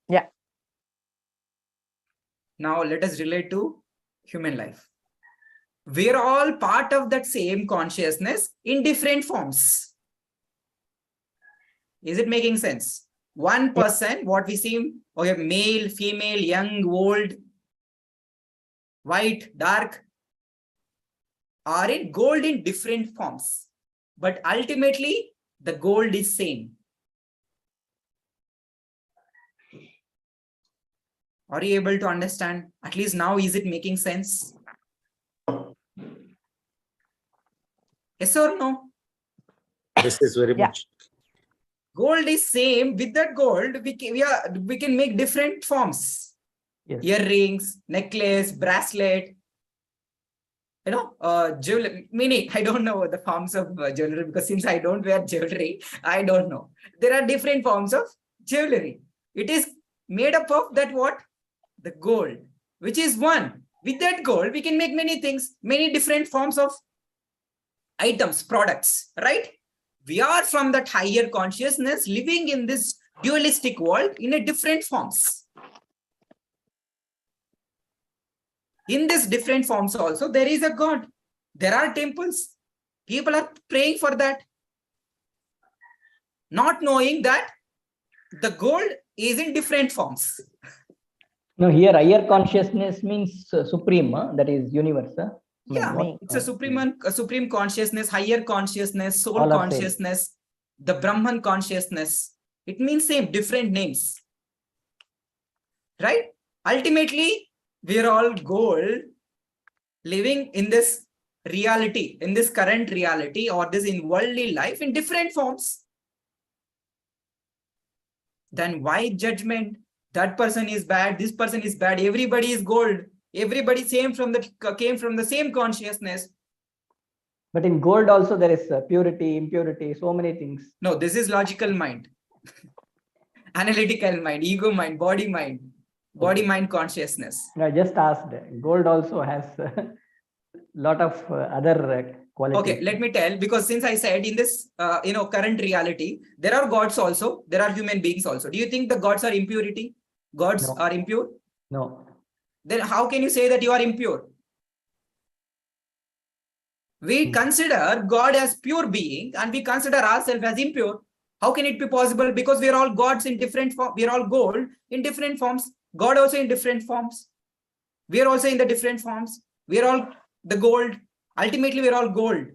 Yeah. Now let us relate to human life. We're all part of that same consciousness in different forms. Is it making sense? One person, what we see, okay, male, female, young, old, white, dark, are in gold in different forms. But ultimately, the gold is same. Are you able to understand? At least now, is it making sense? Yes or no? This is very Yeah. much. Gold is same. With that gold, we can make different forms. Yes. Earrings, necklace, bracelet. Jewelry. Meaning, I don't know the forms of jewelry, because since I don't wear jewelry, I don't know. There are different forms of jewelry. It is made up of that what? The gold, which is one. With that gold, we can make many things, many different forms of items, products, right? We are from that higher consciousness living in this dualistic world in a different forms. In this different forms also, there is a God. There are temples. People are praying for that. Not knowing that the gold is in different forms. No, here higher consciousness means supreme, that is universe. Yeah, it's a supreme consciousness, higher consciousness, soul All are consciousness, the Brahman consciousness. It means same, different names. Right? Ultimately, we're all gold living in this reality, in this current reality, or this in worldly life in different forms. Then why judgment? That person is bad, this person is bad, everybody is gold. Everybody came from the same consciousness. But in gold also there is purity, impurity, so many things. No, this is logical mind. Analytical mind, ego mind, body mind consciousness. I just asked, gold also has a lot of other quality. Okay, let me tell, because since I said in this, current reality, there are gods also, there are human beings also. Do you think the gods are impurity? Gods No. are impure? No. Then how can you say that you are impure? We consider God as pure being and we consider ourselves as impure. How can it be possible? Because we are all gods in different forms. We are all gold in different forms. God also in different forms. We are also in the different forms. We are all the gold. Ultimately, we are all gold.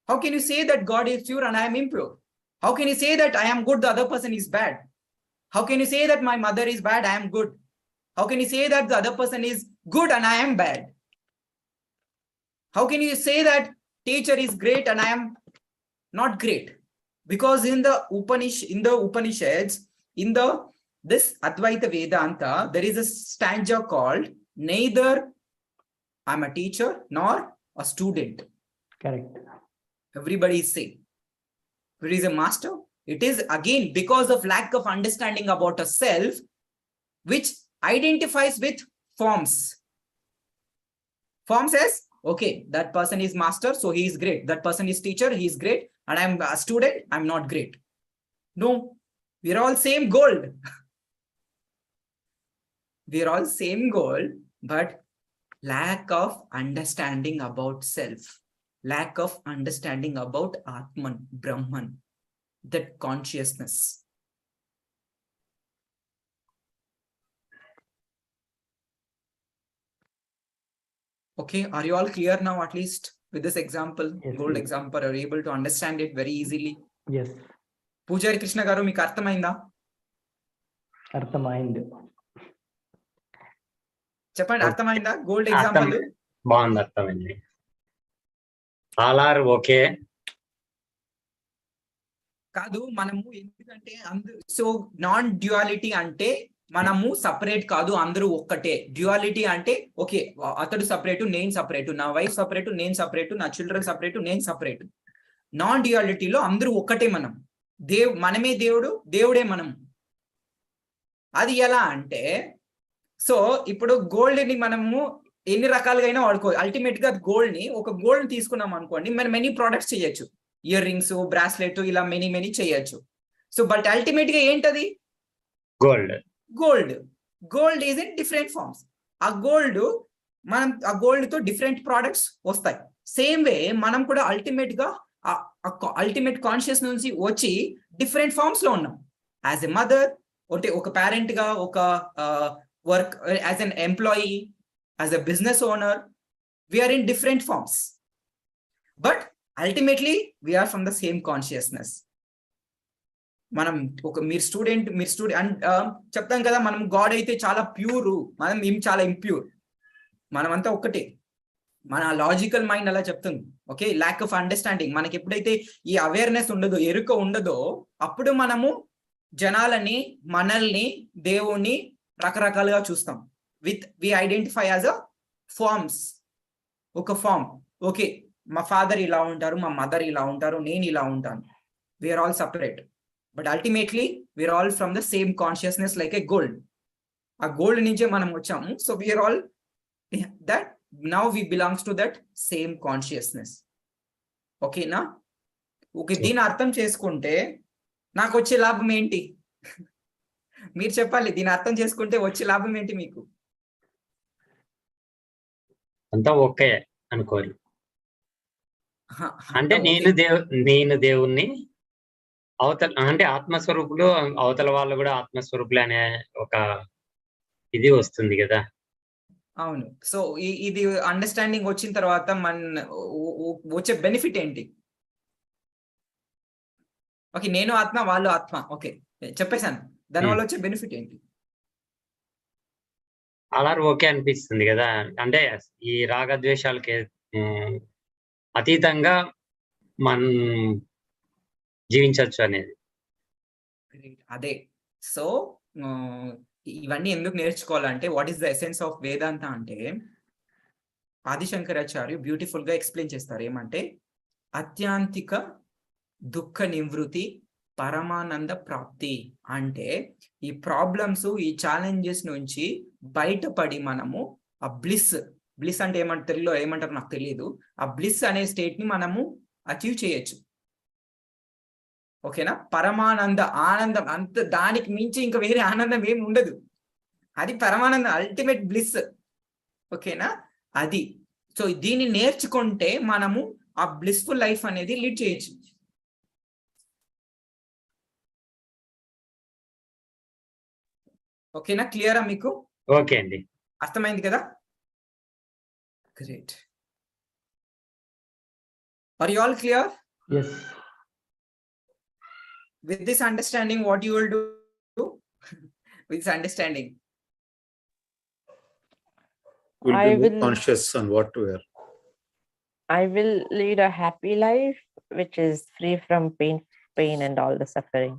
How can you say that God is pure and I am impure? How can you say that I am good, the other person is bad? How can you say that my mother is bad, I am good? How can you say that the other person is good and I am bad? How can you say that teacher is great and I am not great? Because in the Upanishads, this Advaita Vedanta, there is a stanza called neither I'm a teacher nor a student. Correct. Everybody is same. If it is a master, it is again because of lack of understanding about a self, which identifies with forms. Form says, okay, that person is master, so he is great. That person is teacher, he is great. And I'm a student, I'm not great. No, we're all same gold. We're all same gold, but lack of understanding about self, lack of understanding about Atman, Brahman, that consciousness. Okay, are you all clear now, at least with this example? Yes, Gold yes. example, are you able to understand it very easily? Yes. Pujari Krishna garu, meeku arthamainda? Arthamaindi. Cheppandi, Okay. arthamainda gold example? బాగుంది, అర్థమైంది. All are okay. కాదు, మనము ఎందుకంటే so non duality అంటే మనము separate కాదు, అందరూ ఒక్కటే. డ్యుయాలిటీ అంటే ఓకే, అతడు సపరేటు, నేను సపరేటు, నా వైఫ్ సపరేటు, నేను సపరేటు, నా చిల్డ్రన్ సపరేటు, నేను సపరేటు. నాన్ డ్యుయాలిటీలో అందరూ ఒక్కటే. మనం మనమే దేవుడు, దేవుడే మనం. అది ఎలా అంటే, సో ఇప్పుడు గోల్డ్ ని మనము ఎన్ని రకాలుగా అయినా వాడుకో. అల్టిమేట్ గా గోల్డ్ ని, ఒక గోల్డ్ తీసుకున్నాం అనుకోండి, మనం మెనీ ప్రొడక్ట్స్ చేయొచ్చు. ఇయర్ రింగ్స్, బ్రాస్లెట్, ఇలా మెనీ చేయొచ్చు. సో బట్ అల్టిమేట్ గా ఏంటది? Gold. Gold is in different forms. ఆ గోల్డ్ తో డిఫరెంట్ ప్రొడక్ట్స్ వస్తాయి. సేమ్ వే మనం కూడా అల్టిమేట్ గా అల్టిమేట్ కాన్షియస్ నుంచి వచ్చి డిఫరెంట్ ఫార్మ్స్ లో ఉన్నాం. యాజ్ ఎ మదర్, ఒక పేరెంట్ గా, ఒక work as an employee, as a business owner, we are in different forms. But ultimately we are from the same consciousness. మనం మీరు స్టూడెంట్ చెప్తాం కదా, మనం గాడ్ అయితే చాలా ప్యూర్, మనం ఏం చాలా ఇంప్యూర్. మనమంతా ఒక్కటే. మన లాజికల్ మైండ్ అలా చెప్తుంది. Okay, lack of understanding. మనకి ఎప్పుడైతే ఈ అవేర్నెస్ ఉండదో, ఎరుక ఉండదో, అప్పుడు మనము జనాలని, మనల్ని, దేవుణ్ణి రకరకాలుగా చూస్తాం. We identify as a forms. ఒక ఫార్మ్, ఓకే, మా ఫాదర్ ఇలా ఉంటారు, మా మదర్ ఇలా ఉంటారు, నేను ఇలా ఉంటాను. We are all separate, but ultimately we are all from the same consciousness, like a gold. ఆ గోల్డ్ నుంచే మనం వచ్చాము. So we are all that, now we belongs to that same consciousness. ఓకేనా? ఓకే, దీన్ని అర్థం చేసుకుంటే నాకు వచ్చే లాభం ఏంటి? మీరు చెప్పాలి. దీన్ని అర్థం చేసుకుంటే వచ్చే లాభం ఏంటి మీకు? అంతా ఓకే అనుకోరు. అంటే నేను దేవుణ్ణి, అంటే ఆత్మస్వరూపులు, అవతల వాళ్ళు కూడా ఆత్మస్వరూపులు అనే ఒక ఇది వస్తుంది కదా. అవును. సో ఇది అండర్స్టాండింగ్ వచ్చిన తర్వాత వచ్చే బెనిఫిట్ ఏంటి? ఓకే, నేను ఆత్మ, వాళ్ళు ఆత్మ. ఓకే, చెప్పేశాను. దానివల్ల వచ్చే బెనిఫిట్ ఏంటి? అలా ఓకే అనిపిస్తుంది కదా. అంటే ఈ రాగద్వేషాలకి అతీతంగా మనం జీవించవచ్చు అనేది. అదే. సో ఇవన్నీ ఎందుకు నేర్చుకోవాలంటే, what is the essence of Vedanta అంటే, ఆదిశంకరాచార్య బ్యూటిఫుల్ గా ఎక్స్ప్లెయిన్ చేస్తారు. ఏమంటే, అత్యాంతిక దుఃఖ నివృత్తి, పరమానంద ప్రాప్తి. అంటే ఈ ప్రాబ్లమ్స్, ఈ ఛాలెంజెస్ నుంచి బయటపడి మనము ఆ బ్లిస్, బ్లిస్ అంటే తెలుగులో ఏమంటారు నాకు తెలియదు. ఆ బ్లిస్ అనే స్టేట్ ని మనము అచీవ్ చేయొచ్చు. ఓకేనా? పరమానంద ఆనందం, అంత దానికి మించి ఇంకా వేరే ఆనందం ఏమి ఉండదు. అది పరమానందం, అల్టిమేట్ బ్లిస్. ఓకేనా? అది. సో దీన్ని నేర్చుకుంటే మనము ఆ బ్లిస్ఫుల్ లైఫ్ అనేది లీడ్ చేయొచ్చు. ఓకేనా? క్లియరా మీకు? ఓకే అండి. అర్థమైంది కదా? Great. Are you all clear? Yes. With this understanding, what you will do? With this understanding, We'll I be more will- conscious on what to wear. I will lead a happy life, which is free from pain and all the suffering.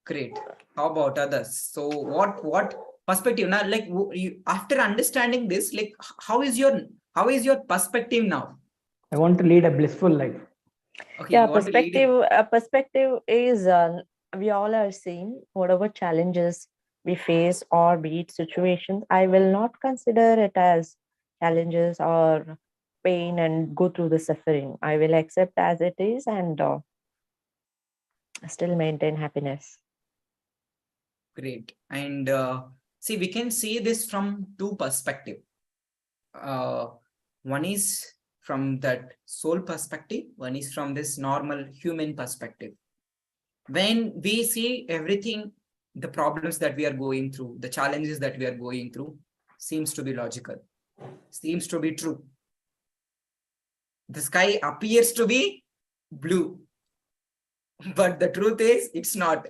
great. How about others? So what perspective now? Like after understanding this, like how is your perspective now? I want to lead a blissful life. Okay, Yeah, you want to lead it. perspective is we all are seeing whatever challenges we face or be it situations. I will not consider it as challenges or pain and go through the suffering. I will accept as it is and still maintain happiness. Great. And see, we can see this from two perspectives. One is from that soul perspective, one is from this normal human perspective. When we see everything, the problems that we are going through, the challenges that we are going through, seems to be logical, seems to be true. The sky appears to be blue, but the truth is it's not.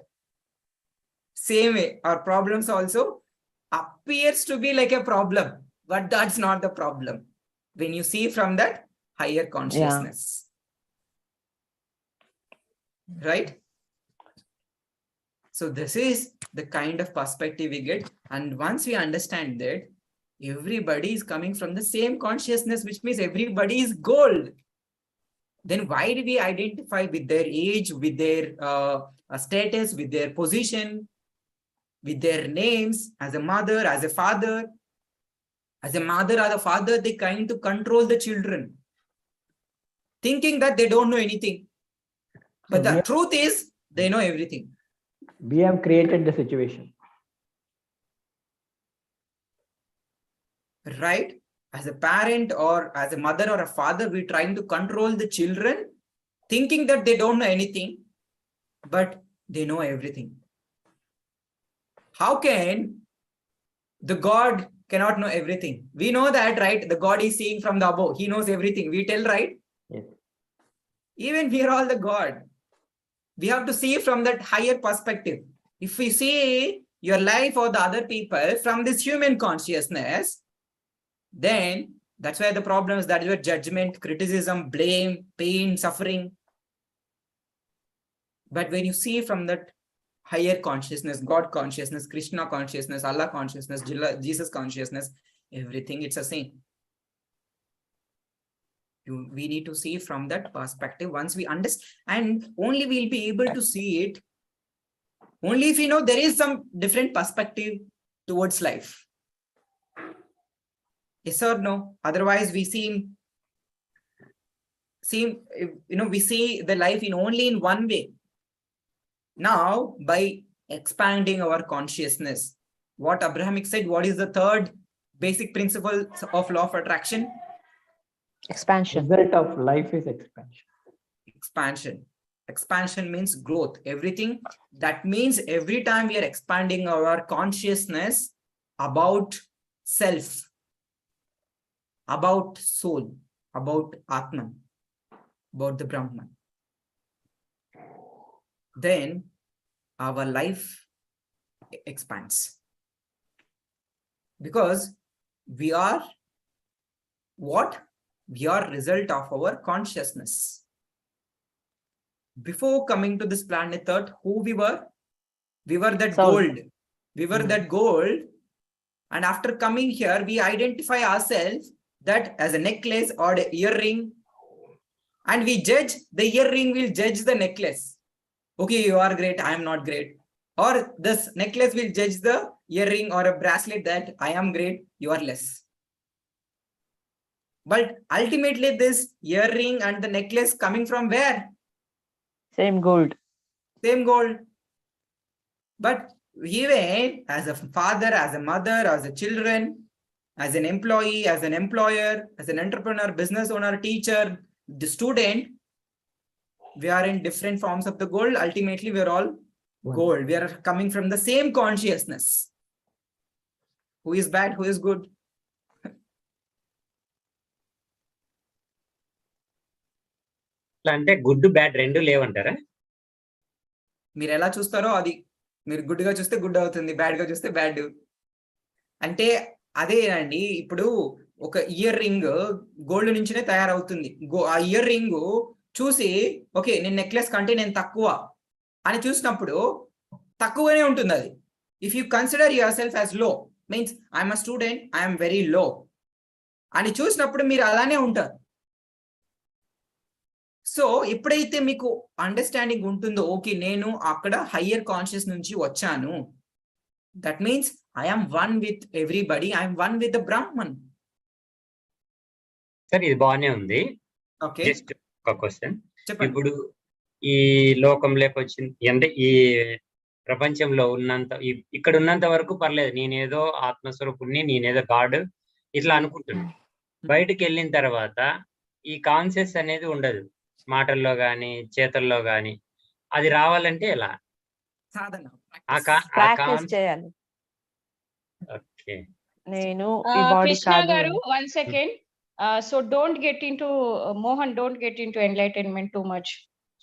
Same way, our problems also appears to be like a problem, but that's not the problem when you see from that higher consciousness. Right? So this is the kind of perspective we get, and once we understand that everybody is coming from the same consciousness, which means everybody is gold, then why do we identify with their age, with their status, with their position, with their names? As a mother, as a father, as a mother or a father, they kind to control the children, thinking that they don't know anything. But the truth is, they know everything. We have created the situation. Right? As a parent or as a mother or a father, we're trying to control the children, thinking that they don't know anything, but they know everything. How can the God cannot know everything? We know that, right? The God is seeing from the above. He knows everything. We tell, right? Yes. Even we are all the God. We have to see from that higher perspective. If we see your life or the other people from this human consciousness, then that's where the problems, that is where judgment, criticism, blame, pain, suffering. But when you see from that higher consciousness, God consciousness, Krishna consciousness, Allah consciousness, Jesus consciousness, everything, it's the same. We need to see from that perspective. Once we understand, and only we'll be able to see it only if we know there is some different perspective towards life. Yes or no? Otherwise we we see the life in only in one way. Now, by expanding our consciousness, what Abrahamic said, what is the third basic principle of law of attraction? Expansion. Result of life is expansion. Expansion. Expansion means growth. Everything. That means every time we are expanding our consciousness about self, about soul, about Atman, about the Brahman, then our life expands. Because we are what? We are result of our consciousness. Before coming to this planet Earth, who we were? We were that Soul. gold. We were that gold. And after coming here, we identify ourselves that as a necklace or an earring. And we judge, the earring will judge the necklace. Okay, you are great, I am not great. Or this necklace will judge the earring or a bracelet that I am great, you are less. But ultimately, this earring and the necklace coming from where? Same gold. Same gold. But even as a father, as a mother, as a children, as an employee, as an employer, as an entrepreneur, business owner, teacher, the student, we are in different forms of the gold. Ultimately, we are all gold. We are coming from the same consciousness. Who is bad? Who is good? అంటే good bad రెండు లేవంటారా? మీరు ఎలా చూస్తారో అది, మీరు good గా చూస్తే good అవుతుంది, బ్యాడ్ గా చూస్తే బ్యాడ్. అంటే అదే అండి, ఇప్పుడు ఒక ఇయర్ రింగ్ గోల్డ్ నుంచినే తయారవుతుంది. ఆ ఇయర్ రింగ్ చూసి ఓకే నేను నెక్లెస్ కంటే నేను తక్కువ అని చూసినప్పుడు తక్కువనే ఉంటుంది అది. If you consider your self as low means I'm a student, I'm very low అని చూసినప్పుడు మీరు అలానే ఉంటారు. సో ఎప్పుడైతే మీకు అండర్స్టాండింగ్ ఉంటుందో ఓకే నేను అక్కడ హయ్యర్ కాన్షియస్ నుంచి వచ్చాను, that means I'm one with everybody, I'm one with the Brahman. సరే, ఇది బాగానే ఉంది. ఓకే జస్ట్ ఒక క్వశ్చన్. చెప్పండి. ఇప్పుడు ఈ లోకంలోకి వచ్చింది అంటే ఈ ప్రపంచంలో ఉన్నంత ఇక్కడ ఉన్నంత వరకు పర్లేదు, నేనేదో ఆత్మస్వరూపుణ్ణి, నేనేదో గాడ్ ఇట్లా అనుకుంటున్నాను. బయటకు వెళ్ళిన తర్వాత ఈ కాన్షియస్ అనేది ఉండదు, మాటల్లో గాని చేతల్లో గాని. అది రావాలంటే ఎలా? సాధన, ప్రాక్టీస్ చేయాలి. ఓకే, నేను ఈ బాడీ Krishna కాదు. garu, 1 second. So don't get into Mohan, don't get into enlightenment too much.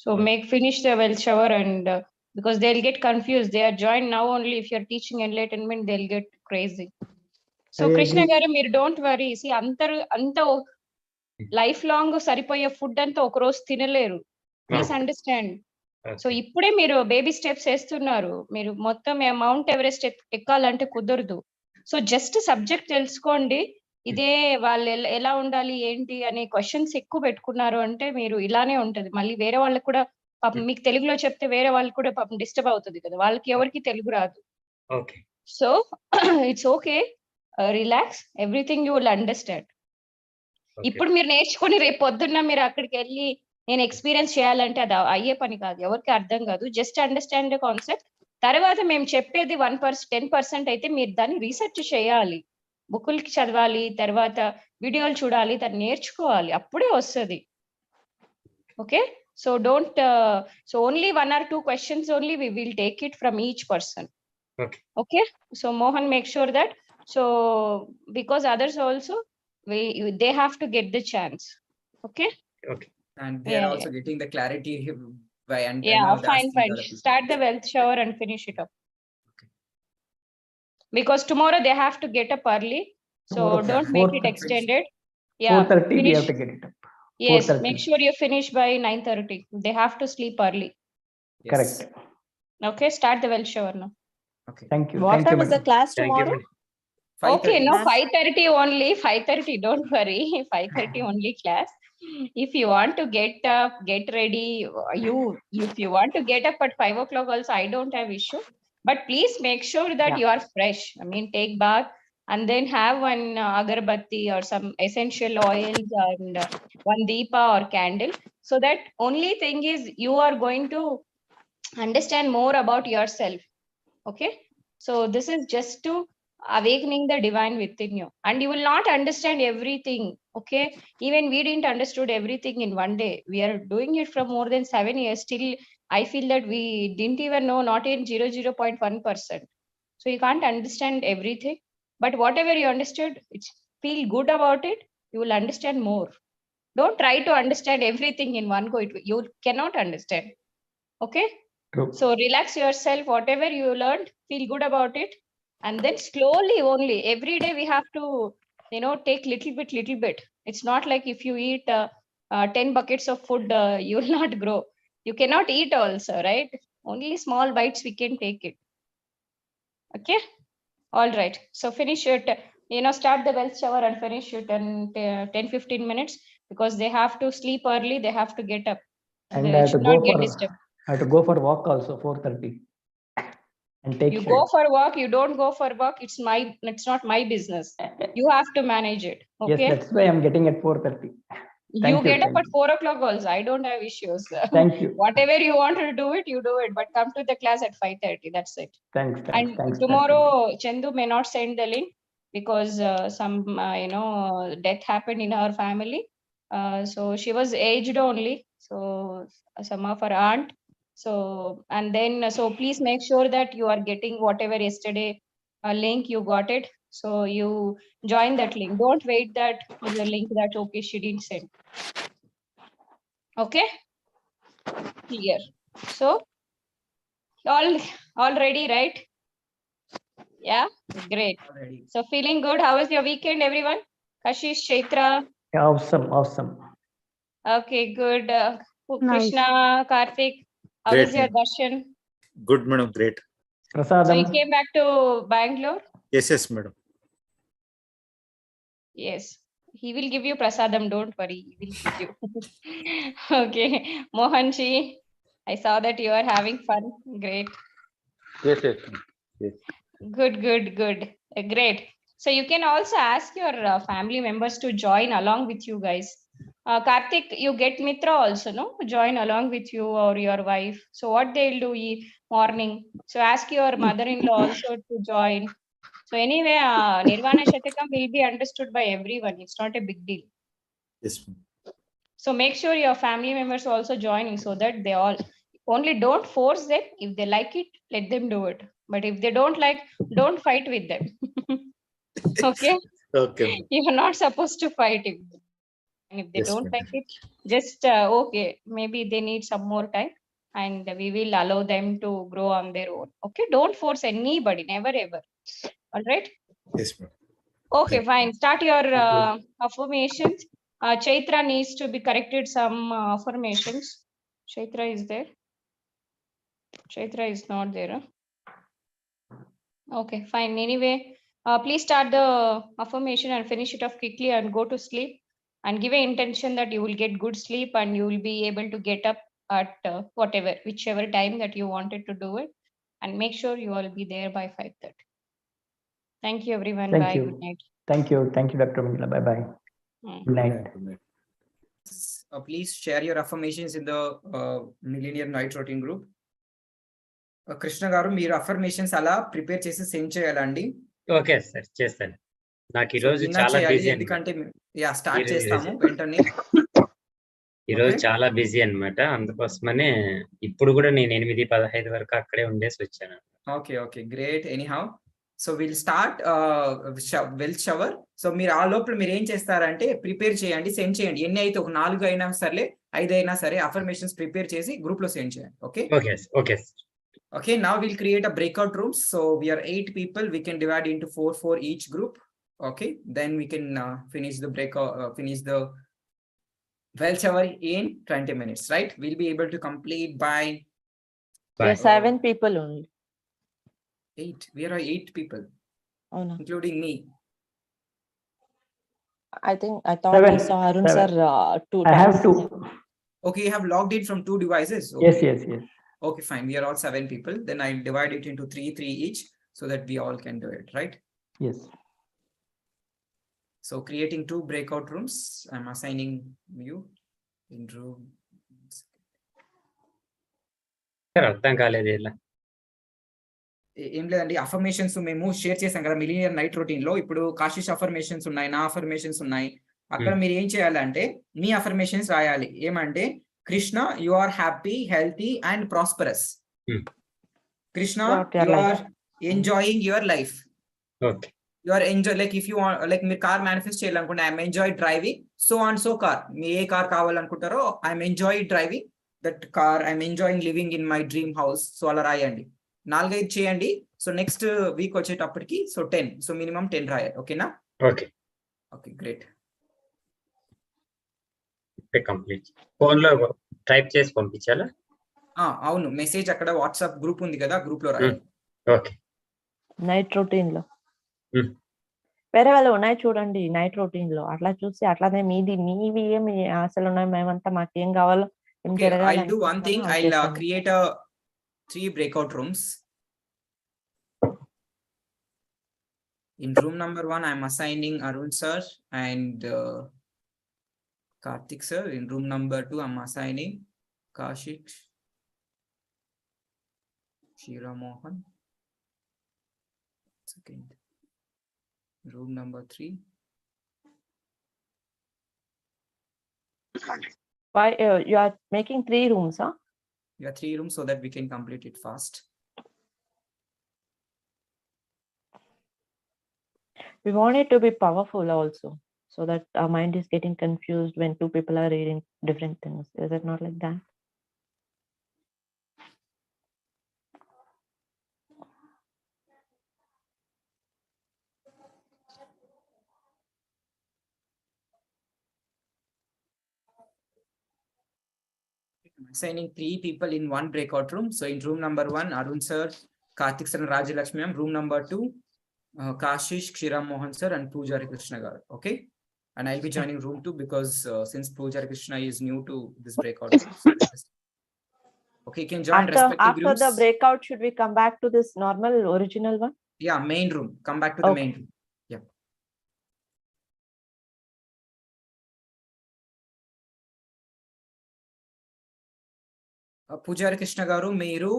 So make finish the well shower and because they'll get confused. They are joined now only. If you're teaching enlightenment, they'll get crazy. So I Krishna agree. garu, మీరు don't worry. See, anta life long సరిపోయే food అంతా ఒక రోజు తినలేరు. Please understand. So ఇప్పుడే మీరు baby steps వేస్తున్నారు, మీరు మొత్తం మౌంట్ ఎవరెస్ట్ ఎక్కాలంటే కుదరదు. సో జస్ట్ సబ్జెక్ట్ తెలుసుకోండి. ఇదే వాళ్ళు ఎలా ఉండాలి ఏంటి అనే క్వశ్చన్స్ ఎక్కువ పెట్టుకున్నారు అంటే మీరు ఇలానే ఉంటది. మళ్ళీ వేరే వాళ్ళకి కూడా పాపం మీకు తెలుగులో చెప్తే వేరే వాళ్ళకి కూడా పాపం డిస్టర్బ్ అవుతుంది కదా, వాళ్ళకి ఎవరికి తెలుగు రాదు. Okay, so it's okay, relax, everything you will understand. ఇప్పుడు మీరు నేర్చుకుని రేపు పొద్దున్న మీరు అక్కడికి వెళ్ళి నేను ఎక్స్పీరియన్స్ చేయాలంటే అది అయ్యే పని కాదు, ఎవరికి అర్థం కాదు. Just understand the concept. తర్వాత మేము చెప్పేది 1%, 10% అయితే మీరు దాన్ని రీసెర్చ్ చేయాలి, బుక్కులకి చదవాలి, తర్వాత వీడియోలు చూడాలి, దాన్ని నేర్చుకోవాలి, అప్పుడే వస్తుంది. Okay, so don't so only 1 or 2 questions only we will take it from each person. Okay, so Mohan, make sure that, so because others also they have to get the chance. Okay, And they are also getting the clarity by and fine. Start the wealth shower and finish it up. Okay. Because tomorrow they have to get up early, so tomorrow don't make it extended. 4:30 we have to get it up. Yes, make sure you finish by 9:30. They have to sleep early. Yes. Correct. Okay, start the wealth shower now. Okay. Thank you. What Thank you, time is the madam. class thank you tomorrow? Madam. 5:30. Okay, no, Ma'am. 5:30 only. 5:30, don't worry. 5:30 only class. If you want to get up, get ready. If you want to get up at 5 o'clock also, I don't have issue. But please make sure that you are fresh. I mean, take bath and then have one agarbatti or some essential oils and one deepa or candle. So that only thing is you are going to understand more about yourself. Okay, so this is just to awakening the divine within you, and you will not understand everything. Okay, even we didn't understood everything in one day. We are doing it from more than 7 years. Still I feel that we didn't even know, not in 0.1%. So you can't understand everything, but whatever you understood, it's feel good about it, you will understand more. Don't try to understand everything in one go, you cannot understand. Okay, True. so relax yourself, whatever you learned, feel good about it. And then slowly only, every day we have to, take little bit. It's not like if you eat 10 buckets of food, you will not grow. You cannot eat also, right? Only small bites we can take it. Okay. All right. So finish it, start the wealth shower and finish it in 10-15 minutes, because they have to sleep early. They have to get up. And They I have to should go not get for disturbed. I have to go for walk also 4:30. And take You shade. go for work, you don't go for work, it's not my business. You have to manage it. Yes, Okay. that's why I'm getting at 4:30. You Thank you, get up thank at 4 o'clock also. I don't have issues. Thank you. Whatever you want to do it, you do it. But come to the class at 5:30. That's it. Thanks. And tomorrow, Chandu may not send the link because some death happened in her family. So she was aged only. So some of her aunt. So and then so please make sure that you are getting whatever yesterday link you got it. So you join that link. Don't wait that the link that okay she didn't send. Okay, clear. So all ready, right? Yeah, great. Already. So feeling good. How was your weekend, everyone? Kashish, Chaitra. Awesome. Okay, good. Nice. Krishna, Karthik. How Great, was your ma'am. darshan? Good, madam. Great. So you Prasadam. came back to Bangalore? Yes, madam. Yes. He will give you prasadam. Don't worry. He will give you. Okay. Mohanji, I saw that you are having fun. Great. Yes, ma'am. Yes. Good. Great. So you can also ask your family members to join along with you guys. Karthik, you get Mitra also, no? Join along with you or your wife. So what they'll do morning. So ask your mother-in-law also to join. So anyway, Nirvana Shatakam will be understood by everyone. It's not a big deal. Yes, ma'am. So make sure your family members are also joining so that they all only don't force them. If they like it, let them do it. But if they don't like, don't fight with them. Okay. Okay, ma'am. You are not supposed to fight if they Yes, don't ma'am. like it. Just okay, maybe they need some more time, and we will allow them to grow on their own. Okay, don't force anybody, never ever. All right. Yes, ma'am. Okay, Thank you. fine. Start your affirmations. Chaitra needs to be corrected some affirmations. Chaitra is there. Chaitra is not there. Huh? Okay, fine. Anyway, please start the affirmation and finish it off quickly and go to sleep. And give an intention that you will get good sleep and you will be able to get up at whichever time that you wanted to do it. And make sure you will be there by 5:30. Thank you, everyone. Thank Bye. you. Good night. Thank you, Dr. Mingla. Bye. Hmm. Good night. Good night. Please share your affirmations in the Millennium Night Routine group. Krishna గారు మీరు affirmations అలా prepare చేసి send చేయాలండి. Okay sir, చేస్తాను. నాకు ఈరోజు చాలా busy, ఎందుకంటే స్టార్ట్ ఈరోజు- చేస్తాము వెంటనే. ఈరోజు Okay. చాలా బిజీ అన్నమాట. అందుకోసమనే ఇప్పుడు కూడా నేను 8:15 వరకు అక్కడే ఉండేసి వచ్చాను. Okay great. Anyhow so will start wealth shower. So మీరు ఆ లోపల మీరు ఏం చేస్తారంటే ప్రిపేర్ చేయండి, సెండ్ చేయండి. ఎన్ని అయితే ఒక 4 అయినా సరే 5 అయినా సరే అఫర్మేషన్స్ ప్రిపేర్ చేసి గ్రూప్ లో సెండ్ చేయండి. Okay. Okay, now we'll create a breakout rooms. So we are 8 people. We can divide into 4 each group. Okay, then we can finish the finish the well shower in 20 minutes, right? We'll be able to complete by We are 7 people only. 8. We are 8 people, Oh no. including me. I thought I saw Arun sir 2 I have times. 2. Okay, you have logged in from 2 devices. Okay. Yes. Okay, fine. We are all 7 people. Then I divide it into 3 each so that we all can do it, right? Yes. So creating 2 breakout rooms. I'm assigning you in room. అర్థం కాలేదు ఇలా. ఏం లేదండి, affirmations మేము share చేసాం కదా millionaire night routine లో. ఇప్పుడు కాశిష్ అఫర్మేషన్స్ ఉన్నాయి, నా అఫర్మేషన్స్ ఉన్నాయి. అక్కడ మీరు ఏం చేయాలంటే మీ అఫర్మేషన్స్ రాయాలి. ఏమంటే Krishna, you are happy, healthy and prosperous. Krishna, you are enjoying your life. Okay. You are enjoy like if you like మీరు కార్ మేనిఫెస్ట్ చేయాలనుకుంటే I'm enjoy driving so and so car. మీ ఏ కార్ కావాలనుకుంటారో I'm enjoy driving that car, I'm enjoying living in my dream house. So అలా రాయండి. 4-5 చేయండి. So next week వచ్చేటప్పటికి so 10. So minimum 10 రాయాలి. ఓకేనా? Okay great. కంప్లీట్. ఫోన్ లో టైప్ చేసి పంపించాలా? అవును, మెసేజ్ అక్కడ వాట్సాప్ గ్రూప్ ఉంది కదా, గ్రూప్ లో రాయాలి. ఓకే. నైట్ రొటీన్ లో వేరే వాళ్ళు ఉన్నాయి చూడండి. నైట్ రొటీన్ లో అట్లా చూసి అట్లానే మీవి ఏమి అసలు ఉన్నాయి, మేమంతా మాకేం కావాలో ఏం Okay, I'll do one thing. I'll create 3 breakout rooms. In room number 1, I'm assigning Arun sir and Karthik sir. In room number 2, I'm assigning Kashik, Shira Mohan. Second. Room number 3. Why you are making 3 rooms, huh? You have 3 rooms so that we can complete it fast. We want it to be powerful also, so that our mind is getting confused when 2 people are reading different things. Is it not like that? I'm assigning 3 people in one breakout room. So in room number 1, Arun sir, Karthik sir, and Rajalakshmi ma'am. Room number 2, Kashish, Kshiram Mohan sir, and Pujari Krishna gar. Okay. And I'll be joining room 2 because since Pujari Krishna is new to this breakout room. So okay, you can join respective After rooms. the breakout, should we come back to this normal original one? Yeah, main room. Come back to the main Okay. room. Yeah. Pujari Krishna garu, మీరు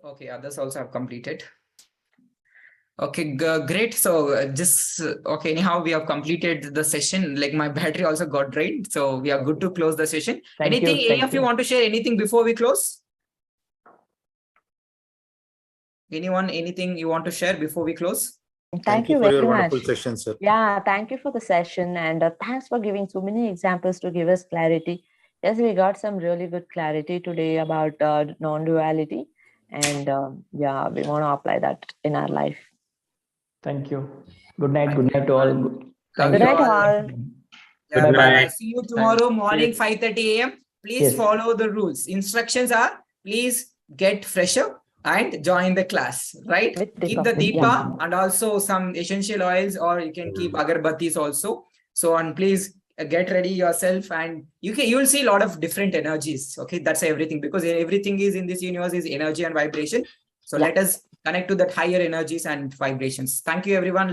Okay, others also have completed. Okay, great. So okay, anyhow, we have completed the session. Like my battery also got drained. So we are good to close the session. Thank you, Any of you want to share anything before we close? Anyone, anything you want to share before we close? Thank you for very your much. wonderful session, sir. Yeah, thank you for the session, and thanks for giving so many examples to give us clarity. Yes, we got some really good clarity today about non-duality, and yeah, we want to apply that in our life. Thank you. Good night. Good night to all. Love Good you night, all. all. Yeah, Bye-bye. bye-bye. See you tomorrow morning, Yes. 5:30 a.m. Please Yes. follow the rules. Instructions are, please get fresher and join the class, right? With Keep the Deepa. deepa and also some essential oils, or you can keep agarbattis also. So, and please get ready yourself, and you will see a lot of different energies. Okay, that's everything, because everything is in this universe is energy and vibration. So let us connect to that higher energies and vibrations. Thank you, everyone.